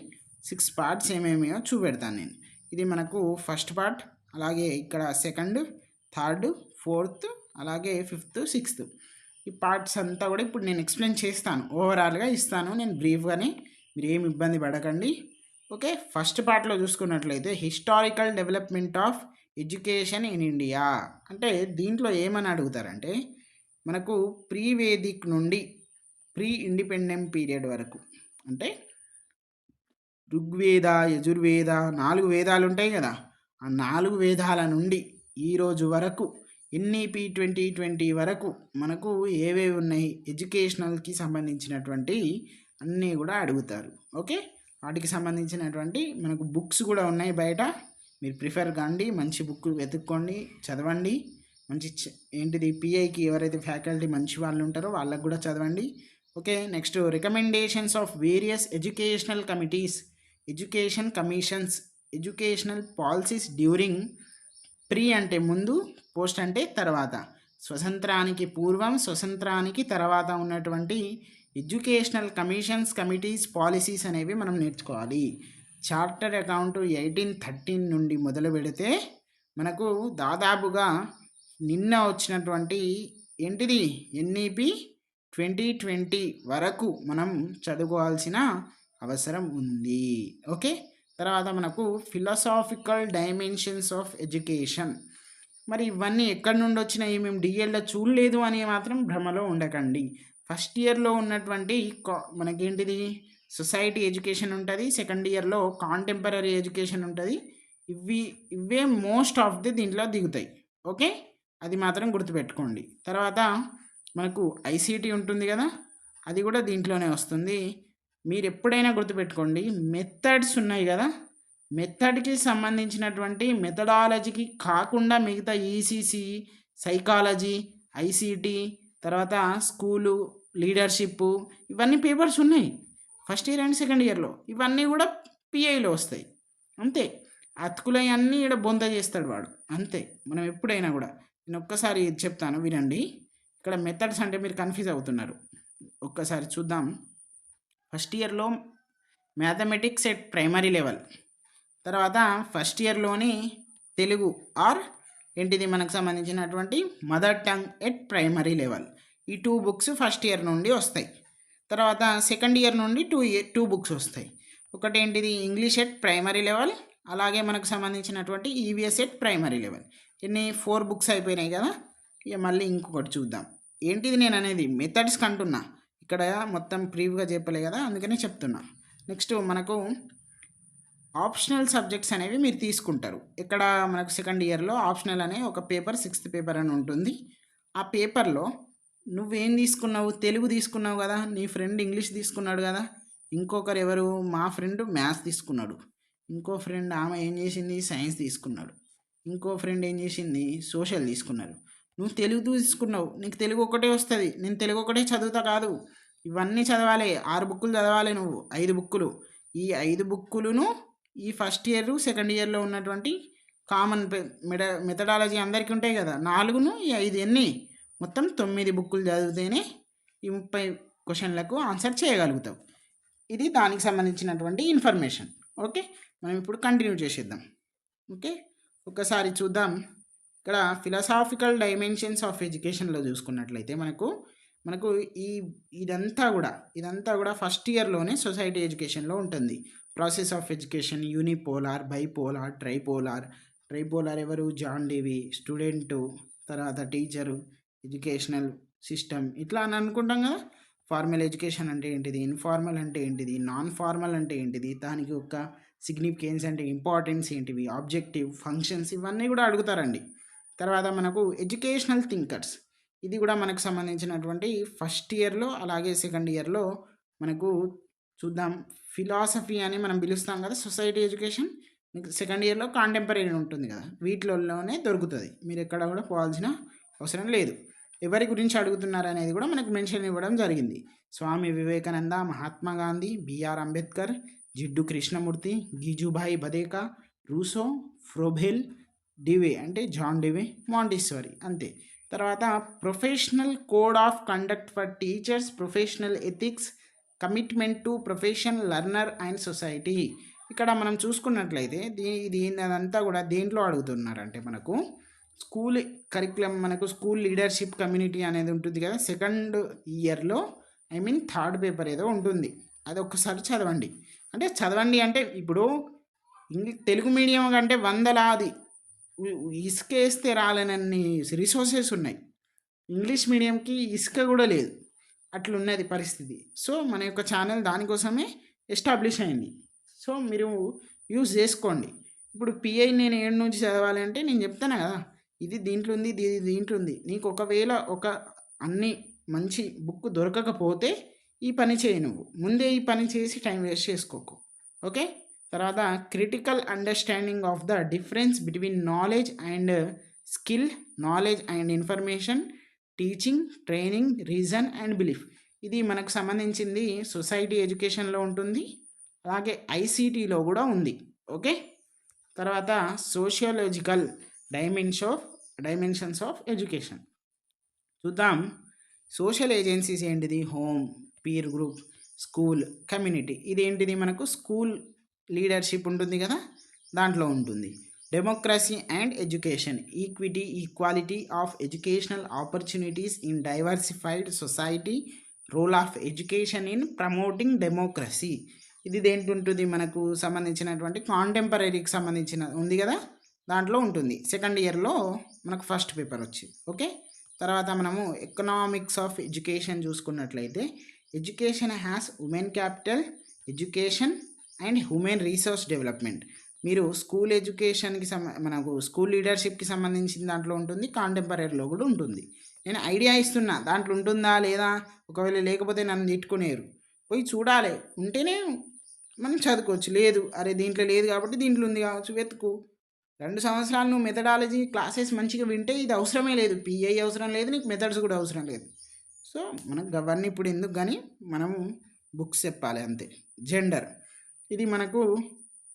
6 పార్ట్స్ ఏమేమియో చూపెడతాను నేను. ఇది మనకు ఫస్ట్ పార్ట్, అలాగే ఇక్కడ సెకండ్, థర్డ్, ఫోర్త్, అలాగే ఫిఫ్త్, సిక్స్త్. ఈ పార్ట్స్ అంతా కూడా ఇప్పుడు నేను ఎక్స్ప్లెయిన్ చేస్తాను. ఓవరాల్గా ఇస్తాను నేను బ్రీఫ్గానే, మీరు ఏమి ఇబ్బంది పడకండి. ఓకే. ఫస్ట్ పార్ట్లో చూసుకున్నట్లయితే historical development of education in India అంటే దీంట్లో ఏమని అడుగుతారంటే మనకు ప్రీ వేదిక్ నుండి ప్రీ ఇండిపెండెంట్ పీరియడ్ వరకు, అంటే ఋగ్వేద, యజుర్వేద 4 వేదాలు ఉంటాయి కదా, ఆ 4 వేదాల నుండి ఈరోజు వరకు ఎన్ఈపి 2020 వరకు మనకు ఏవేవి ఉన్నాయి ఎడ్యుకేషనల్కి సంబంధించినటువంటి అన్నీ కూడా అడుగుతారు. ఓకే. వాటికి సంబంధించినటువంటి మనకు బుక్స్ కూడా ఉన్నాయి బయట. మీరు ప్రిఫర్ కండి, మంచి బుక్ వెతుక్కోండి, చదవండి. మంచి ఏంటిది పిఐకి ఎవరైతే ఫ్యాకల్టీ మంచి వాళ్ళు ఉంటారో వాళ్ళకు కూడా చదవండి. Okay. Next recommendations of various educational committees, education commissions, educational policies during. Pre అంటే ముందు, పోస్ట్ అంటే తర్వాత. స్వతంత్రానికి పూర్వం, స్వతంత్రానికి తర్వాత ఉన్నటువంటి ఎడ్యుకేషనల్ కమిషన్స్, కమిటీస్, పాలసీస్ అనేవి మనం నేర్చుకోవాలి. చార్టర్ అకౌంట్ 1813 నుండి మొదలు పెడితే మనకు దాదాపుగా నిన్న వచ్చినటువంటి ఏంటిది ఎన్ఈపి 2020 వరకు మనం చదువుకోవాల్సిన అవసరం ఉంది. ఓకే. తర్వాత మనకు ఫిలాసాఫికల్ డైమెన్షన్స్ ఆఫ్ ఎడ్యుకేషన్. మరి ఇవన్నీ ఎక్కడి నుండి వచ్చినాయి, మేము డిఎల్లో చూడలేదు అని మాత్రం భ్రమలో ఉండకండి. ఫస్ట్ ఇయర్లో ఉన్నటువంటి మనకేంటిది సొసైటీ ఎడ్యుకేషన్ ఉంటుంది, సెకండ్ ఇయర్లో కాంటెంపరీ ఎడ్యుకేషన్ ఉంటుంది. ఇవే మోస్ట్ ఆఫ్ ది దీంట్లో దిగుతాయి. ఓకే. అది మాత్రం గుర్తుపెట్టుకోండి. తర్వాత మనకు ఐసీటీ ఉంటుంది కదా, అది కూడా దీంట్లోనే వస్తుంది. మీరు ఎప్పుడైనా గుర్తుపెట్టుకోండి, మెథడ్స్ ఉన్నాయి కదా, మెథడ్కి సంబంధించినటువంటి మెథడాలజీకి కాకుండా మిగతా ఈసీసీ, సైకాలజీ, ఐసీటీ, తర్వాత స్కూలు, లీడర్షిప్, ఇవన్నీ పేపర్స్ ఉన్నాయి ఫస్ట్ ఇయర్ అండ్ సెకండ్ ఇయర్లో. ఇవన్నీ కూడా పిఐలో వస్తాయి. అంతే. అతుకులై అన్నీ ఇక్కడ బొంద చేస్తాడు వాడు. అంతే. మనం ఎప్పుడైనా కూడా నేను ఒక్కసారి చెప్తాను వినండి. ఇక్కడ మెథడ్స్ అంటే మీరు కన్ఫ్యూజ్ అవుతున్నారు. ఒక్కసారి చూద్దాం. ఫస్ట్ ఇయర్లో మ్యాథమెటిక్స్ ఎట్ ప్రైమరీ లెవెల్, తర్వాత ఫస్ట్ ఇయర్లోని తెలుగు ఆర్ ఏంటిది మనకు సంబంధించినటువంటి mother tongue at primary level. ఈ 2 బుక్స్ ఫస్ట్ ఇయర్ నుండి వస్తాయి. తర్వాత సెకండ్ ఇయర్ నుండి 2 బుక్స్ వస్తాయి. ఒకటి ఏంటిది ఇంగ్లీష్ ఎట్ ప్రైమరీ లెవెల్, అలాగే మనకు సంబంధించినటువంటి ఈవీఎస్ ఎట్ ప్రైమరీ లెవెల్. ఇన్ని 4 బుక్స్ అయిపోయినాయి కదా. ఇక మళ్ళీ ఇంకొకటి చూద్దాం. ఏంటిది నేను అనేది మెథడ్స్ కంటున్నా, ఇక్కడ మొత్తం బ్రీఫ్గా చెప్పలే కదా, అందుకనే చెప్తున్నా. నెక్స్ట్ మనకు ఆప్షనల్ సబ్జెక్ట్స్ అనేవి మీరు తీసుకుంటారు. ఇక్కడ మనకు సెకండ్ ఇయర్లో ఆప్షనల్ అనే ఒక పేపర్, 6th పేపర్ అని ఉంటుంది. ఆ పేపర్లో నువ్వేం తీసుకున్నావు, తెలుగు తీసుకున్నావు కదా, నీ ఫ్రెండ్ ఇంగ్లీష్ తీసుకున్నాడు కదా, ఇంకొకరు ఎవరు, మా ఫ్రెండ్ మ్యాథ్స్ తీసుకున్నాడు, ఇంకో ఫ్రెండ్ ఆమె ఏం చేసింది సైన్స్ తీసుకున్నాడు, ఇంకో ఫ్రెండ్ ఏం చేసింది సోషల్ తీసుకున్నారు. నువ్వు తెలుగు తీసుకున్నావు, నీకు తెలుగు ఒకటే వస్తుంది, నేను తెలుగు ఒకటే చదువుతా కాదు, ఇవన్నీ చదవాలి. 6 బుక్కులు చదవాలి నువ్వు, 5 బుక్కులు. ఈ 5 బుక్కులను ఈ ఫస్ట్ ఇయర్ సెకండ్ ఇయర్లో ఉన్నటువంటి కామన్ మెథడాలజీ అందరికీ ఉంటాయి కదా, 4ను ఈ 5 ఎన్ని మొత్తం 9 బుక్కులు చదివితేనే ఈ 30 క్వశ్చన్లకు ఆన్సర్ చేయగలుగుతావు. ఇది దానికి సంబంధించినటువంటి ఇన్ఫర్మేషన్. ఓకే. మనం ఇప్పుడు కంటిన్యూ చేసేద్దాం. ఓకే. ఒకసారి చూద్దాం. ఇక్కడ ఫిలాసాఫికల్ డైమెన్షన్స్ ఆఫ్ ఎడ్యుకేషన్లో చూసుకున్నట్లయితే మనకు ఇదంతా కూడా ఫస్ట్ ఇయర్లోనే సొసైటీ ఎడ్యుకేషన్లో ఉంటుంది. Process of education, unipolar, bipolar, tripolar ఎవరు, జాన్ డేవి, స్టూడెంటు, తర్వాత టీచరు, ఎడ్యుకేషనల్ సిస్టమ్, ఇట్లా అని అనుకుంటాం కదా. ఫార్మల్ ఎడ్యుకేషన్ అంటే ఏంటిది, ఇన్ఫార్మల్ అంటే ఏంటిది, నాన్ ఫార్మల్ అంటే ఏంటిది, దానికి ఒక సిగ్నిఫికెన్స్ అంటే ఇంపార్టెన్స్ ఏంటివి, ఆబ్జెక్టివ్ ఫంక్షన్స్, ఇవన్నీ కూడా అడుగుతారండి. తర్వాత మనకు ఎడ్యుకేషనల్ థింకర్స్, ఇది కూడా మనకు సంబంధించినటువంటి ఫస్ట్ ఇయర్లో అలాగే సెకండ్ ఇయర్లో మనకు చూద్దాం. ఫిలాసఫీ అని మనం పిలుస్తాం కదా, సొసైటీ ఎడ్యుకేషన్. మీకు సెకండ్ ఇయర్లో కాంటెంపరీ ఉంటుంది కదా, వీటిలోనే దొరుకుతుంది. మీరు ఎక్కడ కూడా పోవాల్సిన అవసరం లేదు. ఎవరి గురించి అడుగుతున్నారు అనేది కూడా మనకు మెన్షన్ ఇవ్వడం జరిగింది. Swami Vivekananda, Mahatma Gandhi, BR Ambedkar, Jiddu Krishnamurti, గిజుభాయ్ బదేకా, Russo, Froebel, డివే అంటే జాన్ డివే, మాంటిసోరీ, అంతే. తర్వాత professional code of conduct for teachers, professional ethics, commitment to profession, learner and society. ఇక్కడ మనం చూసుకున్నట్లయితే ఇది అదంతా కూడా దేంట్లో అడుగుతున్నారంటే మనకు స్కూల్ కరికులం, మనకు స్కూల్ లీడర్షిప్ కమ్యూనిటీ అనేది ఉంటుంది కదా, సెకండ్ ఇయర్లో థర్డ్ పేపర్ ఏదో ఉంటుంది, అది ఒక్కసారి చదవండి. అంటే ఇప్పుడు తెలుగు మీడియం కంటే వందలాది ఇసుకేస్తే రాలేనన్ని రిసోర్సెస్ ఉన్నాయి. ఇంగ్లీష్ మీడియంకి ఇసుక కూడా లేదు, అట్లున్నది పరిస్థితి. సో మన యొక్క ఛానల్ దానికోసమే ఎస్టాబ్లిష్ అయింది. సో మీరు యూజ్ చేసుకోండి. ఇప్పుడు పిఐ నేను 7 నుంచి చదవాలి అంటే నేను చెప్తాను కదా, ఇది దీంట్లో ఉంది, ఇది దీంట్లో ఉంది. నీకు ఒకవేళ అన్ని మంచి బుక్ దొరకకపోతే ఈ పని చేయి, నువ్వు ముందే ఈ పని చేసి టైం వేస్ట్ చేసుకోకు. ఓకే. తర్వాత critical understanding of the difference between knowledge and skill, knowledge and information, teaching, training, reason and belief. ఇది మనకు సంబంధించింది సొసైటీ ఎడ్యుకేషన్లో ఉంటుంది, అలాగే ఐసీటీలో కూడా ఉంది. ఓకే. తర్వాత సోషియోలాజికల్ డైమెన్షన్స్ ఆఫ్ ఎడ్యుకేషన్ చూద్దాం. సోషల్ ఏజెన్సీస్ ఏంటిది? Home, peer group, school, community. ఇదేంటిది? మనకు స్కూల్ లీడర్షిప్ ఉంటుంది కదా, దాంట్లో ఉంటుంది. Democracy and education, equality of educational opportunities in diversified society, role of education in promoting democracy. ఇది దేంట్లో ఉంటుంది? మనకు సంబంధించినటువంటి కాంటెంపరీకి సంబంధించిన ఉంది కదా, దాంట్లో ఉంటుంది. సెకండ్ ఇయర్లో మనకు ఫస్ట్ పేపర్ వచ్చి. ఓకే. తర్వాత మనము ఎకనామిక్స్ ఆఫ్ ఎడ్యుకేషన్ చూసుకున్నట్లయితే, education has women capital, education and human resource development. మీరు స్కూల్ ఎడ్యుకేషన్కి మనకు స్కూల్ లీడర్షిప్కి సంబంధించిన దాంట్లో ఉంటుంది, కాంటెంపరీలో కూడా ఉంటుంది. నేను ఐడియా ఇస్తున్నా, దాంట్లో ఉంటుందా లేదా. ఒకవేళ లేకపోతే నన్ను తిట్టుకునేరు. పోయి చూడాలి, ఉంటేనే మనం చదువుకోవచ్చు. లేదు, అరే దీంట్లో లేదు కాబట్టి దీంట్లో ఉంది కావచ్చు, వెతుకు. 2 సంవత్సరాలు నువ్వు మెథడాలజీ క్లాసెస్ మంచిగా వింటే ఇది అవసరమే లేదు, పిఐ అవసరం లేదు, నీకు మెథడ్స్ కూడా అవసరం లేదు. సో మనకు అవన్నీ ఇప్పుడు ఎందుకు, కానీ మనము బుక్స్ చెప్పాలి అంతే. జెండర్, ఇది మనకు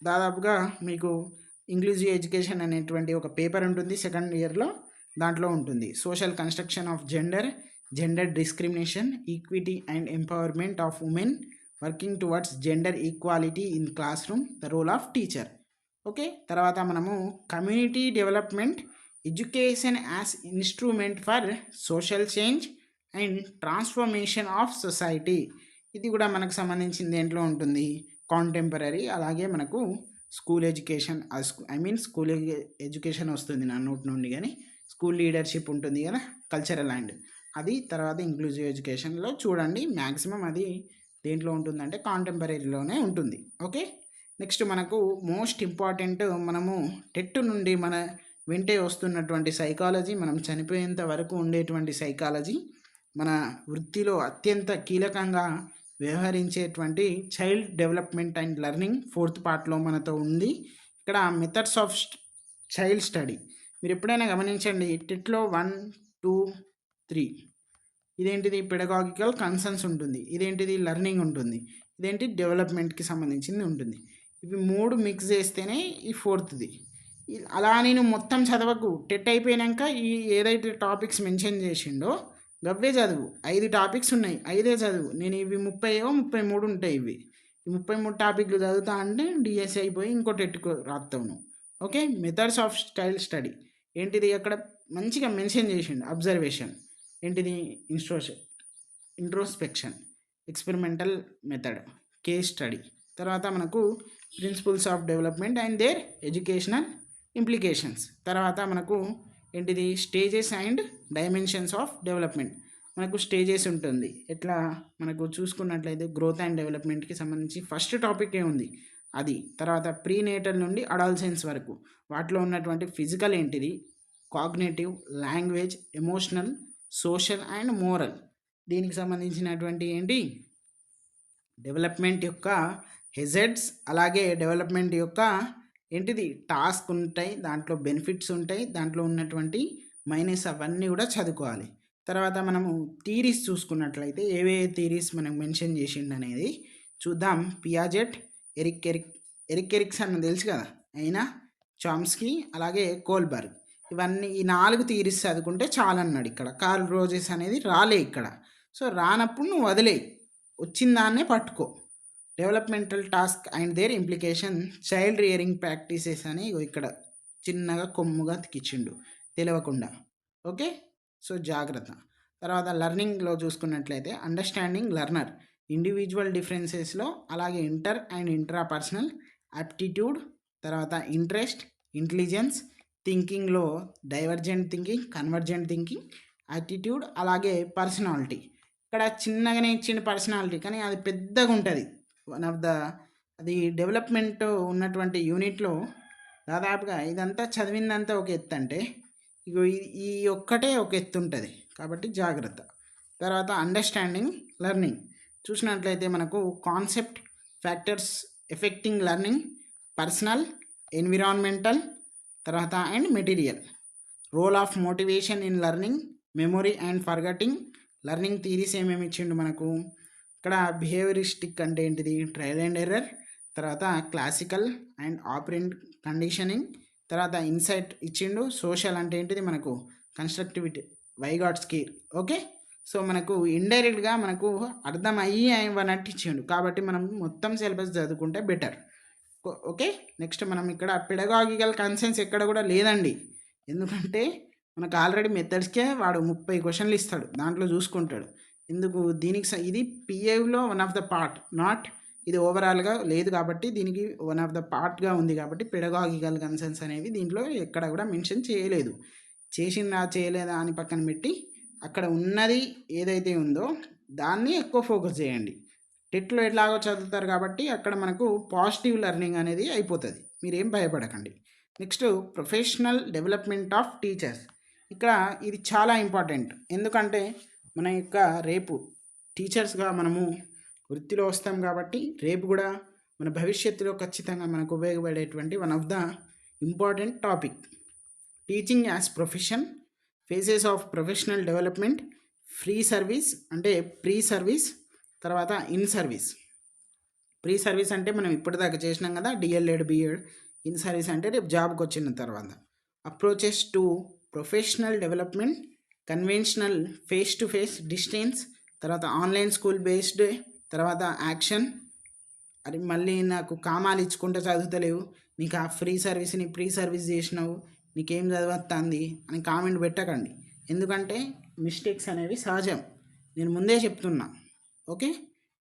దాదాపుగా మీకు ఇంక్లూజివ్ ఎడ్యుకేషన్ అనేటువంటి ఒక పేపర్ ఉంటుంది సెకండ్ ఇయర్లో, దాంట్లో ఉంటుంది. Social construction of gender discrimination, equity and empowerment of women, working towards gender equality in classroom, the role of teacher. Okay. తర్వాత మనము community development, education as instrument for social change and transformation of society. ఇది కూడా మనకు సంబంధించిన దేంట్లో ఉంటుంది, contemporary. అలాగే మనకు స్కూల్ ఎడ్యుకేషన్, స్కూల్ ఎడ్యుకేషన్ వస్తుంది నా నోట్ నుండి, కానీ స్కూల్ లీడర్షిప్ ఉంటుంది కదా, కల్చరల్ అండ్ అది. తర్వాత ఇంక్లూజివ్ ఎడ్యుకేషన్లో చూడండి, మ్యాక్సిమం అది దేంట్లో ఉంటుందంటే కాంటెంపరీలోనే ఉంటుంది. ఓకే. నెక్స్ట్ మనకు మోస్ట్ ఇంపార్టెంట్, మనము టెట్ నుండి మన వెంటే వస్తున్నటువంటి సైకాలజీ, మనం చనిపోయేంత వరకు ఉండేటువంటి సైకాలజీ, మన వృత్తిలో అత్యంత కీలకంగా వ్యవహరించేటువంటి child development and learning 4th పార్ట్లో మనతో ఉంది. ఇక్కడ మెథడ్స్ ఆఫ్ చైల్డ్ స్టడీ మీరు ఎప్పుడైనా గమనించండి, టెట్లో 1, 2, 3 ఇదేంటిది? పెడగాగికల్ కన్సర్న్స్ ఉంటుంది, ఇదేంటిది? లెర్నింగ్ ఉంటుంది, ఇదేంటి? డెవలప్మెంట్కి సంబంధించింది ఉంటుంది. ఇవి 3 మిక్స్ చేస్తేనే ఈ 4థ్ది. అలా నేను మొత్తం చదవకు, టెట్ అయిపోయాక ఈ ఏదైతే టాపిక్స్ మెన్షన్ చేసిండో గవ్వే చదువు. 5 టాపిక్స్ ఉన్నాయి, 5 చదువు. నేను ఇవి 33 ఉంటాయి. ఇవి 33 టాపిక్లు చదువుతా అంటే డిఎస్సి అయిపోయి ఇంకో టెట్కు రాస్తావు నువ్వు. Okay. Methods of child study ఏంటిది? అక్కడ మంచిగా మెన్షన్ చేసిండు. అబ్జర్వేషన్ ఏంటిది? Introspection, experimental method, case study. తర్వాత మనకు principles of development and their educational implications. తర్వాత మనకు ఏంటిది? Stages and dimensions of development. మనకు స్టేజెస్ ఉంటుంది. ఎట్లా మనకు చూసుకున్నట్లయితే గ్రోత్ అండ్ డెవలప్మెంట్కి సంబంధించి ఫస్ట్ టాపికే ఉంది అది. తర్వాత ప్రీనేటల్ నుండి అడాల్సెన్స్ వరకు వాటిలో ఉన్నటువంటి ఫిజికల్ ఏంటిది, cognitive, language, emotional, social and moral. దీనికి సంబంధించినటువంటి ఏంటి డెవలప్మెంట్ యొక్క హెజర్డ్స్, అలాగే డెవలప్మెంట్ యొక్క ఏంటిది టాస్క్ ఉంటాయి, దాంట్లో బెనిఫిట్స్ ఉంటాయి, దాంట్లో ఉన్నటువంటి మైనస్ అవన్నీ కూడా చదువుకోవాలి. తర్వాత మనము థీరీస్ చూసుకున్నట్లయితే ఏవే థీరీస్ మనం మెన్షన్ చేసిండు అనేది చూద్దాం. పియాజెట్, ఎరిక్సన్ తెలుసు కదా, అయినా చామ్స్కీ, అలాగే కోల్బర్గ్. ఇవన్నీ ఈ 4 థీరీస్ చదువుకుంటే చాలన్నాడు. ఇక్కడ కార్ల్ రోజెస్ అనేది రాలే ఇక్కడ. సో రానప్పుడు నువ్వు వదిలేయి, వచ్చిన దాన్నే పట్టుకో. Developmental task and their implication, child rearing practices అని ఇక్కడ చిన్నగా కొమ్ముగా తికిచ్చిండు తెలియకుండా. ఓకే, సో జాగ్రత్త. తర్వాత లెర్నింగ్లో చూసుకున్నట్లయితే అండర్స్టాండింగ్ లెర్నర్, ఇండివిజువల్ డిఫరెన్సెస్లో, అలాగే ఇంటర్ అండ్ ఇంట్రాపర్సనల్, యాప్టిట్యూడ్, తర్వాత ఇంట్రెస్ట్, ఇంటెలిజెన్స్, థింకింగ్లో divergent thinking, convergent thinking, attitude, అలాగే పర్సనాలిటీ. ఇక్కడ చిన్నగానే ఇచ్చిన పర్సనాలిటీ, కానీ అది పెద్దగా ఉంటుంది. వన్ ఆఫ్ ద అది డెవలప్మెంట్ ఉన్నటువంటి యూనిట్లో దాదాపుగా ఇదంతా చదివిందంతా ఒక ఎత్తు అంటే ఇగో ఈ ఒక్కటే ఒక ఎత్తు ఉంటుంది, కాబట్టి జాగ్రత్త. తర్వాత అండర్స్టాండింగ్ లెర్నింగ్ చూసినట్లయితే మనకు concept, factors affecting learning, personal, environmental, తర్వాత and material, role of motivation in learning, memory and forgetting. Learning theories ఏమేమి ఇచ్చిండు మనకు ఇక్కడ, బిహేవియరిస్టిక్ అంటే ఏంటిది, ట్రయల్ అండ్ ఎర్రర్, తర్వాత క్లాసికల్ అండ్ ఆపరెంట్ కండిషనింగ్, తర్వాత ఇన్సైట్ ఇచ్చిండు. సోషల్ అంటే ఏంటిది మనకు కన్స్ట్రక్టివిటీ, వైగాట్స్కి. ఓకే, సో మనకు ఇండైరెక్ట్గా మనకు అర్థం అయ్యన్నట్టు ఇచ్చిండు, కాబట్టి మనం మొత్తం సిలబస్ చదువుకుంటే బెటర్. ఓకే, నెక్స్ట్ మనం ఇక్కడ పెడగాగికల్ కన్సెన్స్ ఎక్కడ కూడా లేదండి, ఎందుకంటే మనకు ఆల్రెడీ మెథడ్స్కే వాడు 30 క్వశ్చన్లు ఇస్తాడు, దాంట్లో చూసుకుంటాడు. ఎందుకు దీనికి ఇది పిఏలో one of the part, not ఇది ఓవరాల్గా లేదు, కాబట్టి దీనికి వన్ ఆఫ్ ద పార్ట్గా ఉంది. కాబట్టి పెడగాగికల్ కన్సర్న్స్ అనేవి దీంట్లో ఎక్కడ కూడా మెన్షన్ చేయలేదు. చేసిందా చేయలేదా అని పక్కన పెట్టి అక్కడ ఉన్నది ఏదైతే ఉందో దాన్ని ఎక్కువ ఫోకస్ చేయండి. టెట్లో ఎట్లాగో చదువుతారు కాబట్టి అక్కడ మనకు పాజిటివ్ లెర్నింగ్ అనేది అయిపోతుంది, మీరేం భయపడకండి. Next professional development of teachers. ఇక్కడ ఇది చాలా ఇంపార్టెంట్, ఎందుకంటే మన యొక్క రేపు టీచర్స్గా మనము వృత్తిలో వస్తాం కాబట్టి రేపు కూడా మన భవిష్యత్తులో ఖచ్చితంగా మనకు ఉపయోగపడేటువంటి one of the important topic. Teaching as profession, phases of professional development, free service అంటే ప్రీ సర్వీస్, తర్వాత ఇన్ సర్వీస్. ప్రీ సర్వీస్ అంటే మనం ఇప్పటిదాకా చేసినాం కదా, డిఎల్ఎడ్, బిఎడ్. ఇన్ సర్వీస్ అంటే రేపు జాబ్కి వచ్చిన తర్వాత. Approaches to professional development, conventional, face to face, distance, తర్వాత ఆన్లైన్ స్కూల్ బేస్డ్, తర్వాత యాక్షన్. అది మళ్ళీ నాకు కామాలు ఇచ్చుకుంటూ చదువుతలేవు, నీకు ఆ ఫ్రీ సర్వీస్ని ప్రీ సర్వీస్ చేసినావు, నీకేం చదవస్తుంది అని కామెంట్ పెట్టకండి, ఎందుకంటే మిస్టేక్స్ అనేవి సహజం, నేను ముందే చెప్తున్నా. ఓకే,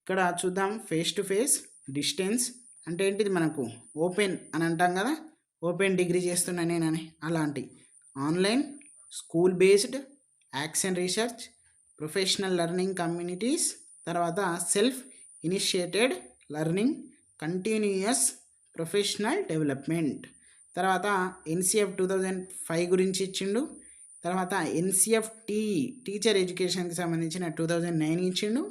ఇక్కడ చూద్దాం. ఫేస్ టు ఫేస్, డిస్టెన్స్ అంటే ఏంటిది మనకు ఓపెన్ అని అంటాం కదా, ఓపెన్ డిగ్రీ చేస్తున్నా నేనని, అలాంటి. Online, school based, action research, professional learning communities, తర్వాత self initiated learning, continuous professional development. తర్వాత ఎన్సిఎఫ్ 2005 గురించి ఇచ్చిండు. తర్వాత ఎన్సిఎఫ్ టీచర్ ఎడ్యుకేషన్కి సంబంధించిన 2009 ఇచ్చిండు.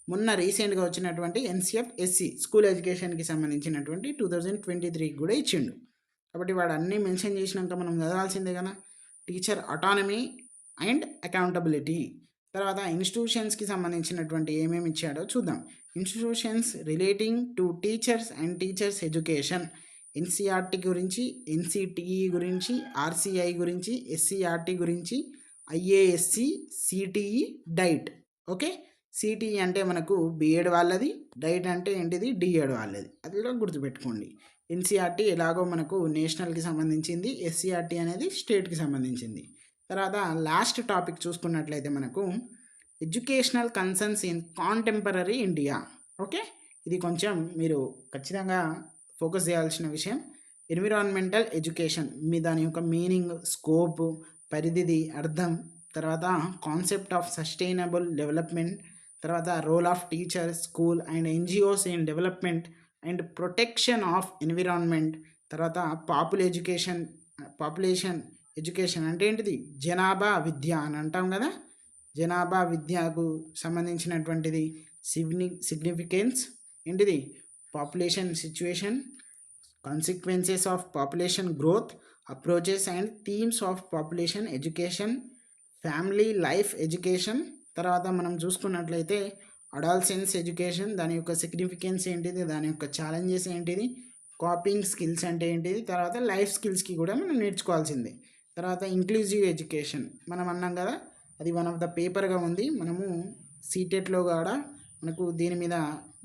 మొన్న రీసెంట్గా వచ్చినటువంటి ఎన్సిఎఫ్ ఎస్సి స్కూల్ ఎడ్యుకేషన్కి సంబంధించినటువంటి 2023 కూడా ఇచ్చిండు. కాబట్టి వాడు అన్నీ మెన్షన్ చేసినాక మనం చదవాల్సిందే కదా. Teacher autonomy and accountability. తర్వాత ఇన్స్టిట్యూషన్స్కి సంబంధించినటువంటి ఏమేమి ఇచ్చాడో చూద్దాం. Institutions relating to teachers and teachers education, NCERT గురించి, ఎన్సిటిఈ గురించి, ఆర్సిఐ గురించి, ఎస్సిఆర్టీ గురించి, IASc, CTE, diet. Okay, CTE అంటే మనకు బిఎడ్ వాళ్ళది, డైట్ అంటే ఏంటిది డిఎడ్ వాళ్ళది, అది కూడా గుర్తుపెట్టుకోండి. ఎన్సిఆర్టీ ఎలాగో మనకు నేషనల్కి సంబంధించింది, ఎస్సిఆర్టీ అనేది స్టేట్కి సంబంధించింది. తర్వాత లాస్ట్ టాపిక్ చూసుకున్నట్లయితే మనకు educational concerns in contemporary India. Okay, ఇది కొంచెం మీరు ఖచ్చితంగా ఫోకస్ చేయాల్సిన విషయం. ఎన్విరాన్మెంటల్ ఎడ్యుకేషన్, మీ దాని యొక్క మీనింగ్, స్కోప్, పరిధిది, అర్థం, తర్వాత కాన్సెప్ట్ ఆఫ్ సస్టైనబుల్ డెవలప్మెంట్, తర్వాత role of teacher, school and NGOs in development and protection of environment, తర్వాత పాపులేషన్ ఎడ్యుకేషన్ అంటే ఏంటిది? జనాభా విద్య అని అంటాం కదా. జనాభా విద్యకు సంబంధించినటువంటిది. సిగ్నిఫికెన్స్ ఏంటిది? Population situation, consequences of population growth, approaches and themes of population education, family life education. తర్వాత మనం చూసుకున్నట్లయితే అడాల్సెన్స్ ఎడ్యుకేషన్, దాని యొక్క సిగ్నిఫికెన్స్ ఏంటిది, దాని యొక్క ఛాలెంజెస్ ఏంటిది, కాపింగ్ స్కిల్స్ అంటే ఏంటిది, తర్వాత లైఫ్ స్కిల్స్కి కూడా మనం నేర్చుకోవాల్సిందే. తర్వాత ఇంక్లూజివ్ ఎడ్యుకేషన్ మనం అన్నాం కదా, అది వన్ ఆఫ్ ద పేపర్గా ఉంది. మనము సీటెట్లో కూడా మనకు దీని మీద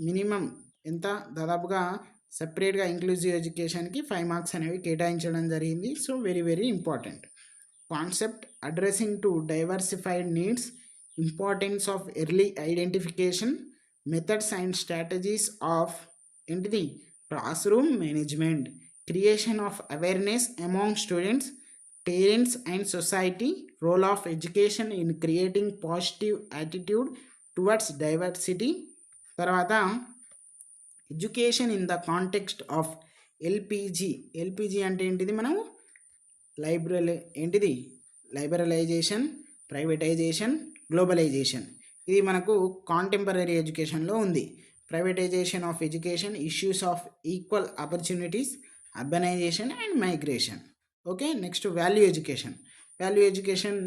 మినిమం ఎంత దాదాపుగా సెపరేట్గా ఇంక్లూజివ్ ఎడ్యుకేషన్కి 5 మార్క్స్ అనేవి కేటాయించడం జరిగింది. So very very important concept. Addressing to diversified needs, importance of early identification, methods and strategies of ఏంటిది class room management, creation of awareness among students, parents and society, role of education in creating positive attitude towards diversity. తర్వాత education in the context of LPG అంటే ఏంటిది? మనము లైబరలైజేషన్, privatisation, globalisation. ఇది మనకు contemporary ఎడ్యుకేషన్లో ఉంది. Privatization of education, issues of equal opportunities, urbanization and migration. Okay, next value education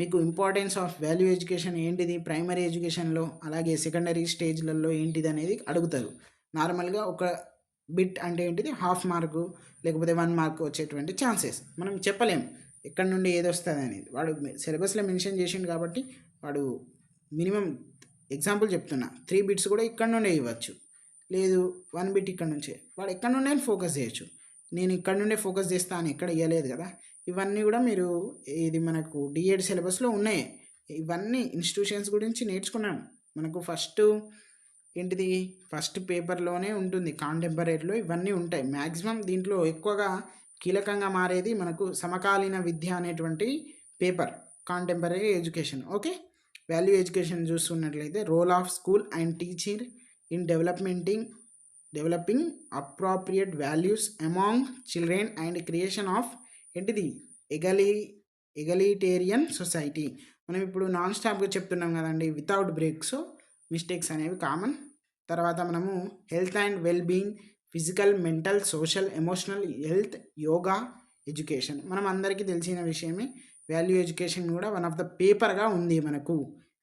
మీకు importance of value education ఏంటిది ప్రైమరీ ఎడ్యుకేషన్లో, అలాగే సెకండరీ స్టేజ్లలో ఏంటిది అనేది అడుగుతారు. నార్మల్గా ఒక బిట్ అంటే ఏంటిది, హాఫ్ మార్కు లేకపోతే 1 మార్క్ వచ్చేటువంటి ఛాన్సెస్. మనం చెప్పలేం ఎక్కడి నుండి ఏది వస్తుంది అనేది. వాడు సిలబస్లో మెన్షన్ చేసిండు కాబట్టి వాడు మినిమం ఎగ్జాంపుల్ చెప్తున్నా 3 బిట్స్ కూడా ఇక్కడ నుండే ఇవ్వచ్చు, లేదు 1 బిట్ ఇక్కడ నుంచే. వాడు ఎక్కడి నుండే ఫోకస్ చేయొచ్చు. నేను ఇక్కడ నుండే ఫోకస్ చేస్తా అని ఎక్కడ ఇవ్వలేదు కదా. ఇవన్నీ కూడా మీరు ఇది మనకు డిఎడ్ సిలబస్లో ఉన్నాయి. ఇవన్నీ ఇన్స్టిట్యూషన్స్ గురించి నేర్చుకున్నాం. మనకు ఫస్ట్ పేపర్లోనే ఉంటుంది. కాంటెంపరీలో ఇవన్నీ ఉంటాయి. మ్యాక్సిమం దీంట్లో ఎక్కువగా కీలకంగా మారేది మనకు సమకాలీన విద్య అనేటువంటి paper, contemporary education. Okay, value education చూస్తున్నట్లయితే role of school and teacher in developing appropriate values among children and creation of ఏంటిది ఎగలిటేరియన్ సొసైటీ. మనం ఇప్పుడు నాన్ స్టాప్గా చెప్తున్నాం కదండి, వితౌట్ బ్రేక్స్, మిస్టేక్స్ అనేవి కామన్. తర్వాత మనము health and well being, physical, mental, social, emotional health, yoga education. మనం అందరికీ తెలిసిన విషయమే. వాల్యూ ఎడ్యుకేషన్ కూడా వన్ ఆఫ్ ద పేపర్గా ఉంది మనకు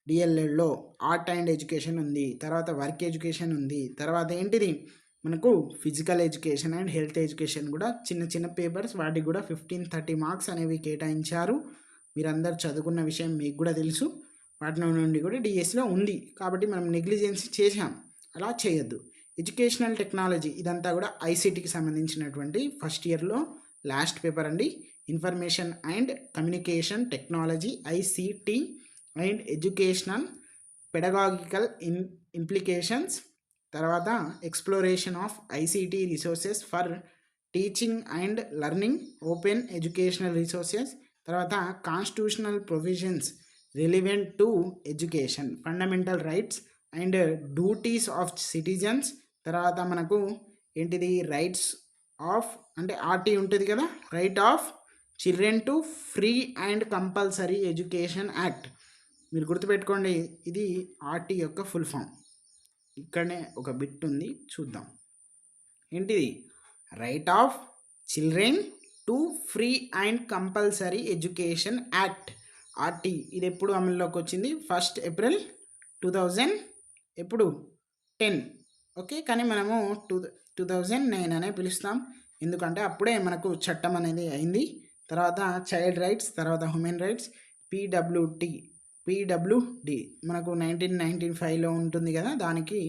డిఎల్ఎడ్లో. ఆర్ట్ అండ్ ఎడ్యుకేషన్ ఉంది, తర్వాత వర్క్ ఎడ్యుకేషన్ ఉంది, తర్వాత ఏంటిది మనకు physical education and health education కూడా చిన్న చిన్న పేపర్స్. వాటికి కూడా 15-30 మార్క్స్ అనేవి కేటాయించారు. మీరందరూ చదువుకున్న విషయం మీకు కూడా తెలుసు. వాటి నుండి కూడా డిఎస్సిలో ఉంది కాబట్టి మనం నెగ్లిజెన్సీ చేసాం, అలా చేయొద్దు. ఎడ్యుకేషనల్ టెక్నాలజీ ఇదంతా కూడా ఐసిటీకి సంబంధించినటువంటి ఫస్ట్ ఇయర్లో లాస్ట్ పేపర్ అండి. Information and communication technology ICT and educational pedagogical implications. తర్వాత exploration of ICT resources for teaching and learning, open educational resources. తర్వాత constitutional provisions relevant to education, fundamental rights and duties of citizens. తర్వాత మనకు ఏంటిది rights of అంటే RT ఉంటుంది కదా, right of children to free and compulsory education act. మీరు గుర్తుపెట్టుకోండి, ఇది ఆర్టీ యొక్క ఫుల్ ఫామ్. ఇక్కడనే ఒక బిట్ ఉంది, చూద్దాం. ఏంటిది right of children to free and compulsory education act, RT. ఇది ఎప్పుడు అమల్లోకి వచ్చింది? 1 ఏప్రిల్ 2010. ఓకే, కానీ మనము 2009 అనే పిలుస్తాం, ఎందుకంటే అప్పుడే మనకు చట్టం అనేది అయింది. తర్వాత చైల్డ్ రైట్స్, తర్వాత హ్యూమన్ రైట్స్, పిడబ్ల్యూడి మనకు 1995లో ఉంటుంది కదా, దానికి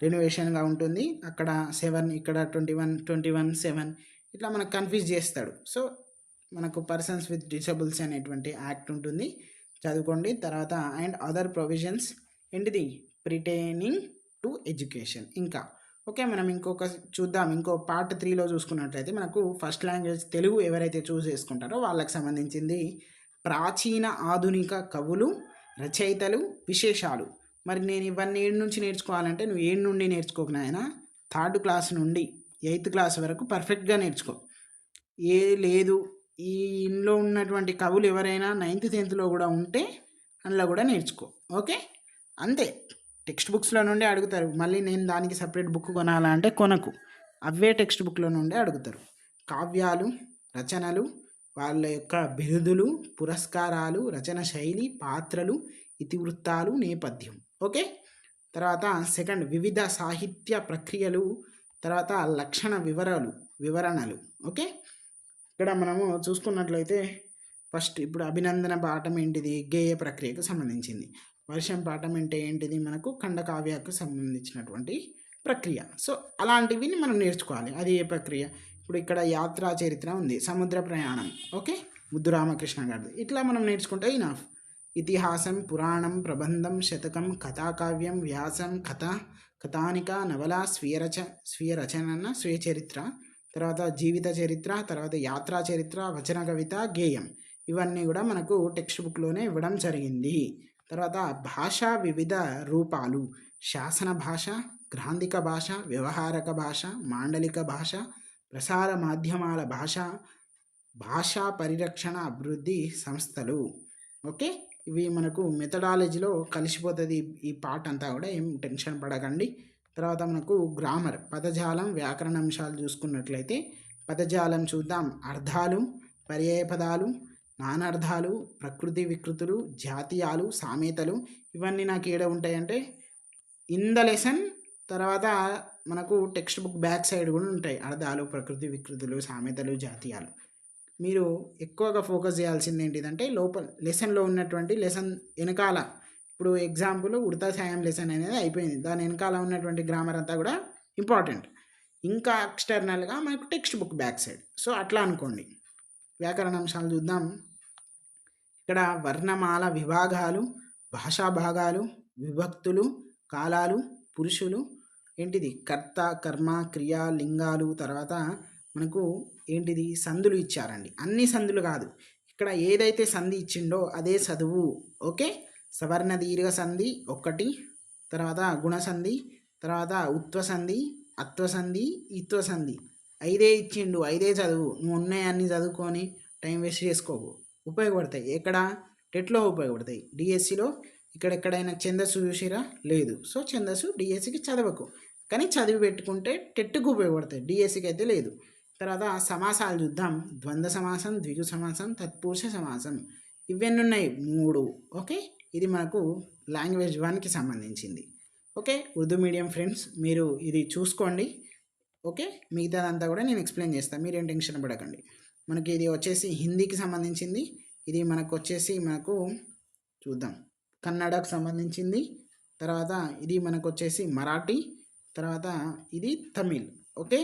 రెన్యువేషన్గా ఉంటుంది. అక్కడ 7, ఇక్కడ 21, 7 ఇట్లా మనకు కన్ఫ్యూజ్ చేస్తాడు. సో మనకు పర్సన్స్ విత్ డిసేబుల్స్ అనేటువంటి యాక్ట్ ఉంటుంది, చదువుకోండి. తర్వాత అండ్ అదర్ ప్రొవిజన్స్ ఏంటిది పర్టైనింగ్ టు ఎడ్యుకేషన్. ఇంకా ఓకే, మనం ఇంకొక చూద్దాం. ఇంకో పార్ట్ 3లో చూసుకున్నట్లయితే మనకు ఫస్ట్ లాంగ్వేజ్ తెలుగు ఎవరైతే చూస్ చేసుకుంటారో వాళ్ళకి సంబంధించింది ప్రాచీన ఆధునిక కవులు, రచయితలు, విశేషాలు. మరి నేను ఇవన్నీ 7 నుంచి నేర్చుకోవాలంటే నువ్వు 7 నుండి నేర్చుకోకు నాయన, 3rd క్లాస్ నుండి 8th క్లాస్ వరకు పర్ఫెక్ట్గా నేర్చుకో. లేదు ఈ ఇందులో ఉన్నటువంటి కవులు ఎవరైనా 9th 10thలో కూడా ఉంటే అందులో కూడా నేర్చుకో. ఓకే, అంతే. టెక్స్ట్ బుక్స్లో నుండి అడుగుతారు, మళ్ళీ నేను దానికి సపరేట్ బుక్ కొనాలా అంటే కొనకు, అవే టెక్స్ట్ బుక్లో నుండి అడుగుతారు. కావ్యాలు, రచనలు, వాళ్ళ యొక్క బిరుదులు, పురస్కారాలు, రచన శైలి, పాత్రలు, ఇతివృత్తాలు, నేపథ్యం. ఓకే, తర్వాత సెకండ్ వివిధ సాహిత్య ప్రక్రియలు, తర్వాత లక్షణ వివరణలు. ఓకే, ఇక్కడ మనము చూసుకున్నట్లయితే ఫస్ట్ ఇప్పుడు అభినందన పాఠం ఏంటిది, గేయ ప్రక్రియకు సంబంధించింది. వర్షం పాఠం అంటే ఏంటిది, మనకు ఖండకావ్యకు సంబంధించినటువంటి ప్రక్రియ. సో అలాంటివి మనం నేర్చుకోవాలి. అది ఏ ప్రక్రియ, ఇప్పుడు ఇక్కడ యాత్రా చరిత్ర ఉంది, సముద్ర ప్రయాణం. ఓకే, ముద్దు రామకృష్ణ గారిది. ఇట్లా మనం నేర్చుకుంటే ఇనఫ్. ఇతిహాసం, పురాణం, ప్రబంధం, శతకం, కథాకావ్యం, వ్యాసం, కథానిక, నవల, స్వీయ రచన, స్వీయ చరిత్ర, తర్వాత జీవిత చరిత్ర, తర్వాత యాత్రా చరిత్ర, వచన కవిత, గేయం. ఇవన్నీ కూడా మనకు టెక్స్ట్ బుక్లోనే ఇవ్వడం జరిగింది. తర్వాత భాషా వివిధ రూపాలు, శాసన భాష, గ్రాంధిక భాష, వ్యవహారక భాష, మాండలిక భాష, ప్రసార మాధ్యమాల భాష, భాషా పరిరక్షణ అభివృద్ధి సంస్థలు. ఓకే, ఇవి మనకు మెథడాలజీలో కలిసిపోతుంది ఈ పార్ట్ అంతా కూడా, ఏం టెన్షన్ పడకండి. తర్వాత మనకు గ్రామర్, పదజాలం, వ్యాకరణ అంశాలు చూసుకున్నట్లయితే పదజాలం చూద్దాం. అర్థాలు, పర్యాయపదాలు, నానార్థాలు, ప్రకృతి వికృతులు, జాతీయాలు, సామెతలు. ఇవన్నీ నాకు ఏడ ఉంటాయంటే ఇన్ ద లెసన్. తర్వాత మనకు టెక్స్ట్ బుక్ బ్యాక్ సైడ్ కూడా ఉంటాయి, అర్థాలు, ప్రకృతి వికృతులు, సామెతలు, జాతీయాలు. మీరు ఎక్కువగా ఫోకస్ చేయాల్సింది ఏంటిదంటే లోపల లెసన్లో ఉన్నటువంటి లెసన్ వెనకాల. ఇప్పుడు ఎగ్జాంపుల్ ఉడతా సాయం లెసన్ అనేది అయిపోయింది, దాని వెనకాల ఉన్నటువంటి గ్రామర్ అంతా కూడా ఇంపార్టెంట్. ఇంకా ఎక్స్టర్నల్గా మనకు text book back side. So అట్లా అనుకోండి. వ్యాకరణ అంశాలు చూద్దాం. ఇక్కడ వర్ణమాల విభాగాలు, భాషా భాగాలు, విభక్తులు, కాలాలు, పురుషులు, ఏంటిది కర్త, కర్మ, క్రియ, లింగాలు. తర్వాత మనకు ఏంటిది సందులు ఇచ్చారండి, అన్ని సందులు కాదు, ఇక్కడ ఏదైతే సంధి ఇచ్చిండో అదే చదువు. ఓకే, సవర్ణ దీర్ఘ సంధి ఒకటి, తర్వాత గుణసంధి, తర్వాత ఉత్వసంధి, అత్వసంధి, ఇత్వసంధి. 5 ఇచ్చిండు, 5 చదువు. నువ్వు ఉన్నాయన్నీ చదువుకొని టైం వేస్ట్ చేసుకోకు, ఉపయోగపడతాయి. ఎక్కడ టెట్లో ఉపయోగపడతాయి, డిఎస్సిలో. ఎక్కడైనా ఛందస్సు చూసిరా, లేదు. సో ఛందస్సు డిఎస్సికి చదవకు, కానీ చదివి పెట్టుకుంటే టెట్కు ఉపయోగపడతాయి, డిఎస్సికి అయితే లేదు. తర్వాత సమాసాలు చూద్దాం. ద్వంద్వ సమాసం, ద్విగు సమాసం, తత్పురుష సమాసం. ఇవన్నీ ఉన్నాయి 3. ఓకే, ఇది మనకు లాంగ్వేజ్ 1కి సంబంధించింది. ఓకే, ఉర్దూ మీడియం ఫ్రెండ్స్ మీరు ఇది చూసుకోండి. ఓకే, మిగతాదంతా కూడా నేను ఎక్స్ప్లెయిన్ చేస్తాను, మీరేం టెన్షన్ పడకండి. మనకి ఇది వచ్చేసి హిందీకి సంబంధించింది. ఇది మనకు వచ్చేసి మనకు చూద్దాం కన్నడకు సంబంధించింది. తర్వాత ఇది మనకు వచ్చేసి మరాఠీ. తర్వాత ఇది తమిళ్. ఓకే,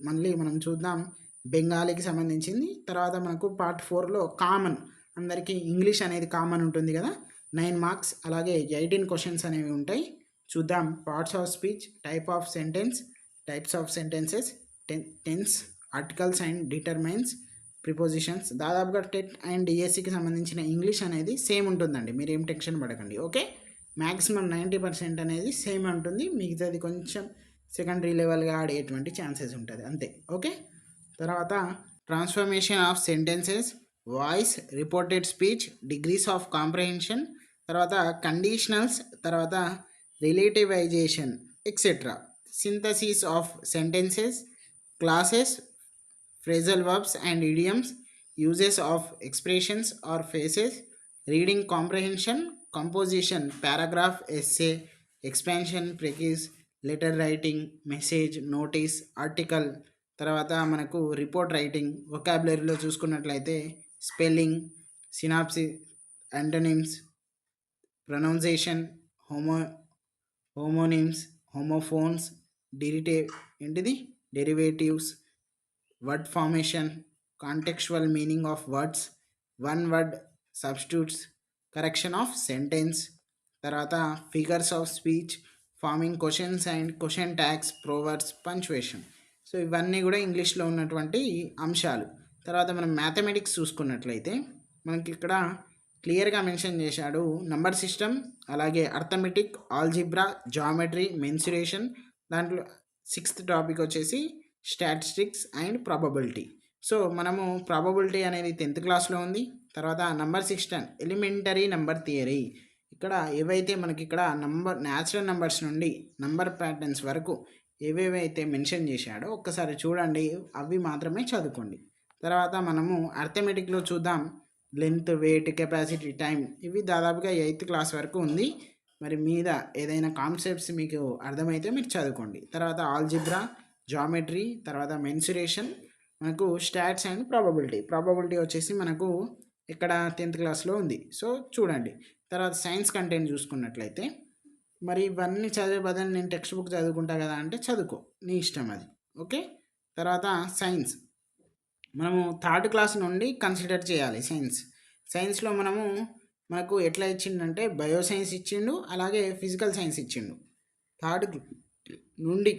మళ్ళీ మనం చూద్దాం బెంగాలీకి సంబంధించింది. తర్వాత మనకు పార్ట్ 4లో కామన్, అందరికీ ఇంగ్లీష్ అనేది కామన్ ఉంటుంది కదా, 9 మార్క్స్. అలాగే 18 క్వశ్చన్స్ అనేవి ఉంటాయి. చూద్దాం. Parts of speech, types of sentences, tense, articles and determiners, prepositions. దాదాపుగా టెట్ అండ్ డిఎస్సికి సంబంధించిన ఇంగ్లీష్ అనేది సేమ్ ఉంటుందండి, మీరు ఏం టెన్షన్ పడకండి. ఓకే, మ్యాక్సిమం 90% అనేది సేమ్ ఉంటుంది, మిగతాది కొంచెం సెకండరీ లెవెల్గా ఆడేటువంటి ఛాన్సెస్ ఉంటుంది అంతే. ఓకే, తర్వాత transformation of sentences, voice, reported speech, degrees of comprehension, తర్వాత కండిషనల్స్, తర్వాత relativization etcetera, synthesis of sentences, clauses, phrasal verbs and idioms, uses of expressions or phrases, reading comprehension, composition, paragraph, essay, expansion, preface, letter writing, message, notice, article. తర్వాత మనకు report writing. వొకాబులరీలో చూసుకున్నట్లయితే spelling, synopsis, antonyms, pronunciation, homonyms, homophones, derivatives, word formation, contextual meaning of words, one word substitutes, correction of sentence. తర్వాత figures of speech, forming questions and question tags, proverbs, punctuation. So ఇవన్నీ కూడా ఇంగ్లీష్లో ఉన్నటువంటి అంశాలు. తర్వాత మనం మ్యాథమెటిక్స్ చూసుకున్నట్లయితే మనకి ఇక్కడ క్లియర్గా మెన్షన్ చేశాడు నంబర్ సిస్టమ్, అలాగే అర్థమెటిక్, ఆల్జిబ్రా, జామెట్రీ, మెన్సురేషన్. దాంట్లో 6th టాపిక్ వచ్చేసి స్టాటిస్టిక్స్ అండ్ ప్రాబబిలిటీ. సో మనము ప్రాబబిలిటీ అనేది 10th క్లాస్లో ఉంది. తర్వాత నంబర్ 16 ఎలిమెంటరీ నంబర్ థియరీ. ఇక్కడ ఏవైతే మనకి ఇక్కడ న్యాచురల్ నంబర్స్ నుండి నంబర్ ప్యాటర్న్స్ వరకు ఏవేవైతే మెన్షన్ చేశాడో ఒక్కసారి చూడండి, అవి మాత్రమే చదువుకోండి. తర్వాత మనము అర్థమెటిక్లో చూద్దాం. లెంత్, వెయిట్, కెపాసిటీ, టైం ఇవి దాదాపుగా 8th క్లాస్ వరకు ఉంది. మరి మీద ఏదైనా కాన్సెప్ట్స్ మీకు అర్థమైతే మీరు చదువుకోండి. తర్వాత ఆల్జిబ్రా, జామెట్రీ, తర్వాత మెన్సురేషన్, మనకు స్టాట్స్ అండ్ ప్రాబబిలిటీ వచ్చేసి మనకు ఇక్కడ 10th క్లాస్లో ఉంది. సో చూడండి. తర్వాత సైన్స్ కంటెంట్ చూసుకున్నట్లయితే మరి ఇవన్నీ చదివే బదులు నేను టెక్స్ట్ బుక్ చదువుకుంటా కదా అంటే చదువుకో, నీ ఇష్టం అది. ఓకే. తర్వాత సైన్స్ మనము 3rd క్లాస్ నుండి కన్సిడర్ చేయాలి. సైన్స్లో మనకు ఎట్లా ఇచ్చిండంటే బయో సైన్స్ ఇచ్చిండు, అలాగే ఫిజికల్ సైన్స్ ఇచ్చిండు. 3rd నుండి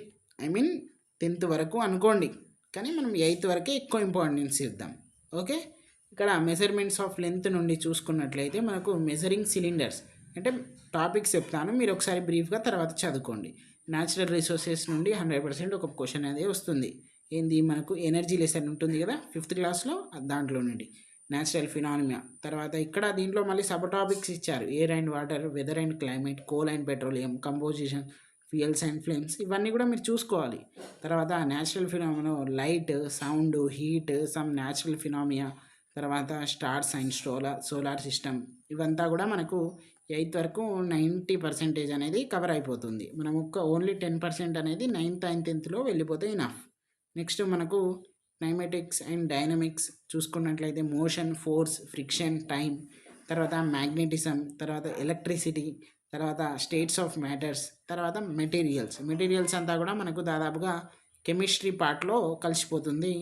10th వరకు అనుకోండి, కానీ మనం 8th వరకే ఎక్కువ ఇంపార్టెన్స్ ఇద్దాం. ఓకే. ఇక్కడ మెజర్మెంట్స్ ఆఫ్ లెంత్ నుండి చూసుకున్నట్లయితే మనకు మెజరింగ్ సిలిండర్స్ అంటే టాపిక్స్ చెప్తాను, మీరు ఒకసారి బ్రీఫ్గా తర్వాత చదువుకోండి. న్యాచురల్ రిసోర్సెస్ నుండి 100% ఒక క్వశ్చన్ అనేది వస్తుంది. ఏంది, మనకు ఎనర్జీ లెసన్ ఉంటుంది కదా 5th క్లాస్లో, దాంట్లో నుండి న్యాచురల్ ఫినామినా. తర్వాత ఇక్కడ దీంట్లో మళ్ళీ సబ్ టాపిక్స్ ఇచ్చారు. Air and water, weather and climate, coal and petroleum, composition, fuels and flames, ఇవన్నీ కూడా మీరు చూసుకోవాలి. తర్వాత natural phenomena, light, sound, heat, some natural phenomena, తర్వాత స్టార్స్ అండ్ సోలార్ సిస్టమ్, ఇవంతా కూడా మనకు 8th వరకు 90% అనేది కవర్ అయిపోతుంది. మనం ఓన్లీ 10% అనేది 9th అండ్ 10thలో వెళ్ళిపోతే ఇనఫ్. నెక్స్ట్ మనకు కైనెటిక్స్ అండ్ డైనమిక్స్ చూసుకున్నట్లయితే మోషన్, ఫోర్స్, ఫ్రిక్షన్, టైం, తర్వాత మ్యాగ్నెటిజం, తర్వాత ఎలక్ట్రిసిటీ, తర్వాత స్టేట్స్ ఆఫ్ మ్యాటర్స్, తర్వాత మెటీరియల్స్ అంతా కూడా మనకు దాదాపుగా కెమిస్ట్రీ పార్ట్లో కలిసిపోతుంది.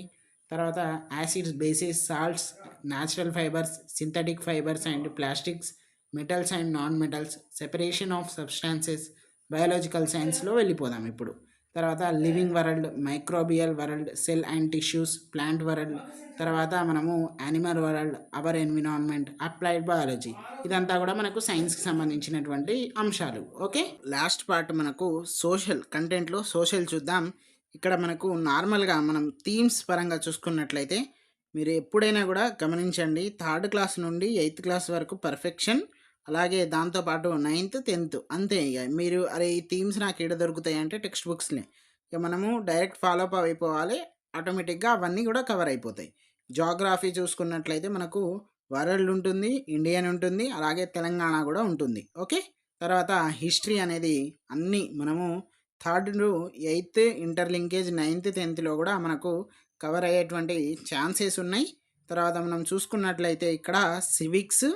తర్వాత acids, basis, salts, natural fibres, synthetic fibres and plastics, metals and non metals, separation of substances, biological సైన్స్లో వెళ్ళిపోదాం ఇప్పుడు. తర్వాత living world, microbial world, cell and tissues, plant world, తర్వాత మనము animal world, hour environment, applied biology, ఇదంతా కూడా మనకు సైన్స్కి సంబంధించినటువంటి అంశాలు. ఓకే. లాస్ట్ పార్ట్ మనకు సోషల్ కంటెంట్లో సోషల్ చూద్దాం. ఇక్కడ మనకు నార్మల్గా మనం థీమ్స్ పరంగా చూసుకున్నట్లయితే మీరు ఎప్పుడైనా కూడా గమనించండి, 3rd క్లాస్ నుండి 8th క్లాస్ వరకు పర్ఫెక్షన్, అలాగే దాంతోపాటు 9th 10th అంతే. ఇక మీరు అరే ఈ థీమ్స్ నాకు ఎక్కడ దొరుకుతాయి అంటే టెక్స్ట్ బుక్స్లే, ఇక మనము డైరెక్ట్ ఫాలో అప్ అయిపోవాలి, ఆటోమేటిక్గా అవన్నీ కూడా కవర్ అయిపోతాయి. జాగ్రఫీ చూసుకున్నట్లయితే మనకు వరల్డ్ ఉంటుంది, ఇండియన్ ఉంటుంది, అలాగే తెలంగాణ కూడా ఉంటుంది. ఓకే. తర్వాత హిస్టరీ అనేది అన్నీ మనము 3rd to 8th interlinkage 9th 10thలో కూడా మనకు కవర్ అయ్యేటువంటి ఛాన్సెస్ ఉన్నాయి. తర్వాత మనం చూసుకున్నట్లయితే ఇక్కడ సివిక్స్,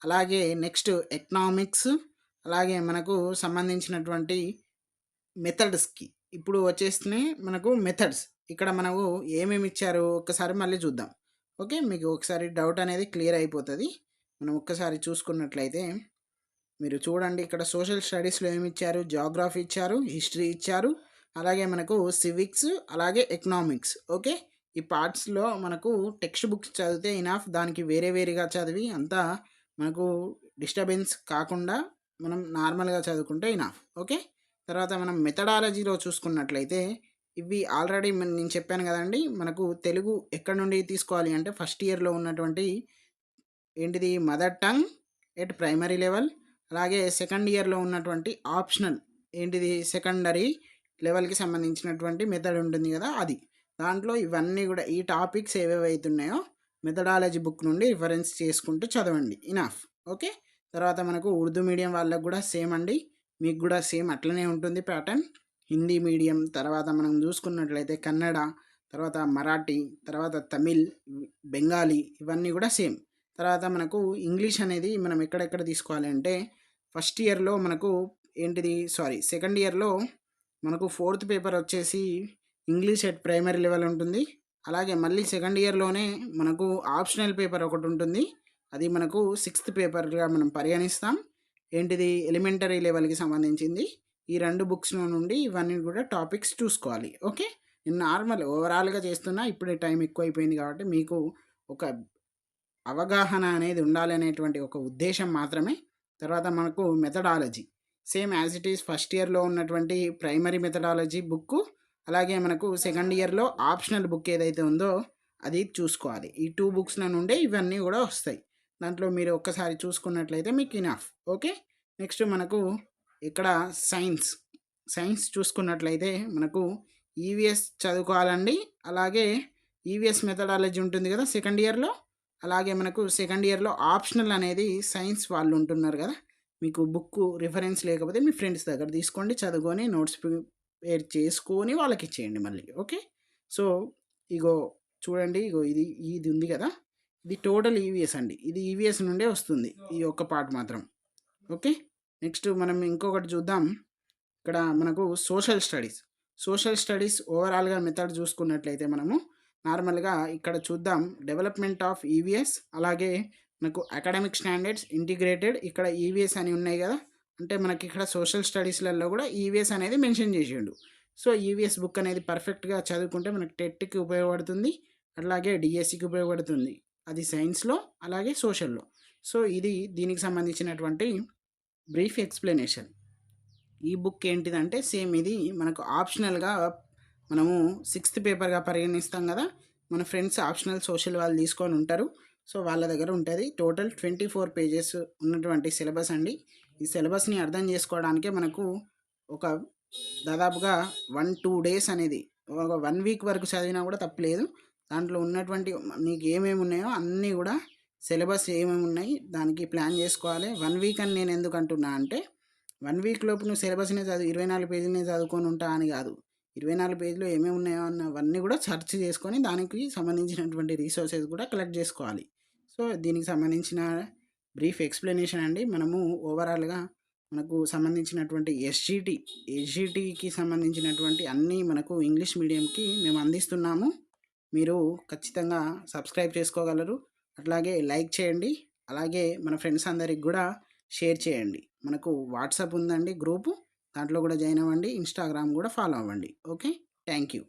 అలాగే నెక్స్ట్ ఎకనామిక్స్, అలాగే మనకు సంబంధించినటువంటి మెథడ్స్కి ఇప్పుడు వచ్చేస్తున్నాయి మనకు మెథడ్స్. ఇక్కడ మనకు ఏమేమి ఇచ్చారు ఒక్కసారి మళ్ళీ చూద్దాం. ఓకే. మీకు ఒకసారి డౌట్ అనేది క్లియర్ అయిపోతుంది. మనం ఒక్కసారి చూసుకున్నట్లయితే మీరు చూడండి, ఇక్కడ సోషల్ స్టడీస్లో ఏమి ఇచ్చారు, జాగ్రఫీ ఇచ్చారు, హిస్టరీ ఇచ్చారు, అలాగే మనకు సివిక్స్, అలాగే ఎకనామిక్స్. ఓకే. ఈ పార్ట్స్లో మనకు టెక్స్ట్ బుక్స్ చదివితే ఇనఫ్, దానికి వేరేగా చదివి అంతా మనకు డిస్టర్బెన్స్ కాకుండా మనం నార్మల్గా చదువుకుంటే ఇనఫ్. ఓకే. తర్వాత మనం మెథడాలజీలో చూసుకున్నట్లయితే ఇవి ఆల్రెడీ నేను చెప్పాను కదండి, మనకు తెలుగు ఎక్కడి నుండి తీసుకోవాలి అంటే ఫస్ట్ ఇయర్లో ఉన్నటువంటి ఏంటిది mother tongue at primary level, అలాగే సెకండ్ ఇయర్లో ఉన్నటువంటి ఆప్షనల్ ఏంటిది సెకండరీ లెవెల్కి సంబంధించినటువంటి మెథడ్ ఉంటుంది కదా, అది దాంట్లో ఇవన్నీ కూడా ఈ టాపిక్స్ ఏవేవైతున్నాయో మెథడాలజీ బుక్ నుండి రిఫరెన్స్ చేసుకుంటూ చదవండి ఇనఫ్. ఓకే. తర్వాత మనకు ఉర్దూ మీడియం వాళ్ళకు కూడా సేమ్ అండి, మీకు కూడా సేమ్ అట్లనే ఉంటుంది ప్యాటర్న్. హిందీ మీడియం, తర్వాత మనం చూసుకున్నట్లయితే కన్నడ, తర్వాత మరాఠీ, తర్వాత తమిళ్, బెంగాలీ, ఇవన్నీ కూడా సేమ్. తర్వాత మనకు ఇంగ్లీష్ అనేది మనం ఎక్కడెక్కడ తీసుకోవాలి అంటే ఫస్ట్ ఇయర్లో మనకు సెకండ్ ఇయర్లో మనకు 4th పేపర్ వచ్చేసి ఇంగ్లీష్ ఎట్ ప్రైమరీ లెవెల్ ఉంటుంది. అలాగే మళ్ళీ సెకండ్ ఇయర్లోనే మనకు ఆప్షనల్ పేపర్ ఒకటి ఉంటుంది, అది మనకు 6th పేపర్గా మనం పరిగణిస్తాం. ఏంటిది ఎలిమెంటరీ లెవెల్కి సంబంధించింది. ఈ 2 బుక్స్ నుండి ఇవన్నీ కూడా టాపిక్స్ చూసుకోవాలి. ఓకే. నేను నార్మల్ ఓవరాల్గా చేస్తున్నా, ఇప్పుడే టైం ఎక్కువ అయిపోయింది కాబట్టి మీకు ఒక అవగాహన అనేది ఉండాలి అనేటువంటి ఒక ఉద్దేశం మాత్రమే. తర్వాత మనకు methodology same as it is first ఇయర్లో ఉన్నటువంటి ప్రైమరీ మెథడాలజీ బుక్, అలాగే మనకు సెకండ్ ఇయర్లో ఆప్షనల్ బుక్ ఏదైతే ఉందో అది చూసుకోవాలి. ఈ 2 బుక్స్‌ల నుండే ఇవన్నీ గూడా వస్తాయి. దాంట్లో మీరు ఒక్కసారి చూసుకున్నట్లయితే మీకు ఇనఫ్. ఓకే. నెక్స్ట్ మనకు ఇక్కడ సైన్స్. సైన్స్ చూసుకున్నట్లయితే మనకు ఈవీఎస్ చదువుకోవాలండి. అలాగే ఈవీఎస్ మెథడాలజీ ఉంటుంది గదా సెకండ్ ఇయర్‌లో. అలాగే మనకు సెకండ్ ఇయర్‌లో ఆప్షనల్ అనేది సైన్స్ వాళ్ళు ఉంటున్నారు గదా! మీకు బుక్కు రిఫరెన్స్ లేకపోతే మీ ఫ్రెండ్స్ దగ్గర తీసుకోండి. చదువుకొని నోట్స్ ప్రిపేర్ చేసుకొని వాళ్ళకిచ్చేయండి మళ్ళీ. ఓకే. సో, ఇగో చూడండి. ఇగో ఇది ఉంది గదా! ఇది టోటల్ ఈవీఎస్ అండి. ఇది ఈవీఎస్ నుండే వస్తుంది. ఈ ఒక్క పార్ట్ మాత్రం. ఓకే. నెక్స్ట్ మనం ఇంకొకటి చూద్దాం. ఇక్కడ మనకు సోషల్ స్టడీస్. సోషల్ స్టడీస్ ఓవరాల్‌గా మెథడ్ చూసుకున్నట్లయితే మనము నార్మల్‌గా ఇక్కడ చూద్దాం. డెవలప్‌మెంట్ ఆఫ్ ఈవీఎస్, అలాగే మనకు అకాడమిక్ స్టాండర్డ్స్, ఇంటిగ్రేటెడ్, ఇక్కడ ఈవీఎస్ అని ఉన్నాయి గదా! అంటే మనకి ఇక్కడ సోషల్ స్టడీస్‌లలో గూడా ఈవీఎస్ అనేది మెన్షన్ చేసిండు. సో, ఈవీఎస్ బుక్ అనేది పర్ఫెక్ట్‌గా చదువుకుంటే మనకు టెట్‌కి ఉపయోగపడుతుంది. అట్లాగే డీఎస్సీకి ఉపయోగపడుతుంది. అది సైన్స్‌లో అలాగే సోషల్‌లో. సో, ఇది దీనికి సంబంధించినటువంటి బ్రీఫ్ ఎక్స్‌ప్లనేషన్. ఈ బుక్ ఏంటిదంటే సేమ్ ఇది మనకు ఆప్షనల్‌గా మనము సిక్స్త్ పేపర్‌గా పరిగణిస్తాం గదా! మన ఫ్రెండ్స్ ఆప్షనల్ సోషల్ వాళ్ళు తీసుకొని ఉంటారు. సో, వాళ్ళ దగ్గర ఉంటది. టోటల్ 24 పేజెస్ ఉన్నటువంటి సిలబస్ అండి. ఈ సిలబస్‌ని అర్థం చేసుకోవడానికే మనకు ఒక దాదాపుగా 1, 2 డేస్ అనేది ఒక 1 వీక్ వరకు చదివినా కూడా తప్పులేదు. దాంట్లో ఉన్నటువంటి మీకు ఏమేమి ఉన్నాయో అన్నీ గూడా సిలబస్ ఏమేమి ఉన్నాయి దానికి ప్లాన్ చేసుకోవాలి. 1 వీక్ అని నేను ఎందుకు అంటున్నా అంటే 1 వీక్ లోపు నువ్వు సిలబస్‌నే చదివి 24 పేజీలనే చదువుకొని ఉంటా అని గాదు. 24 పేజీలో ఏమేమి ఉన్నాయో అన్నవన్నీ గూడా సెర్చ్ చేసుకొని దానికి సంబంధించినటువంటి రిసోర్సెస్ కూడా కలెక్ట్ చేసుకోవాలి. సో, దీనికి సంబంధించిన బ్రీఫ్ ఎక్స్‌ప్లనేషన్ అండి. మనము ఓవరాల్‌గా మనకు సంబంధించినటువంటి ఎస్‌జిటికి సంబంధించినటువంటి అన్నీ మనకు ఇంగ్లీష్ మీడియంకి మేము అందిస్తున్నాము. మీరు ఖచ్చితంగా సబ్స్క్రైబ్ చేసుకోగలరు. అట్లాగే లైక్ చేయండి. అలాగే మన ఫ్రెండ్స్ అందరికి గూడా షేర్ చేయండి. మనకు వాట్సాప్ ఉందండి గ్రూపు. దాంట్లో గూడా జాయిన్ అవ్వండి. ఇన్‌స్టాగ్రామ్ గూడా ఫాలో అవ్వండి. ఓకే. Thank you.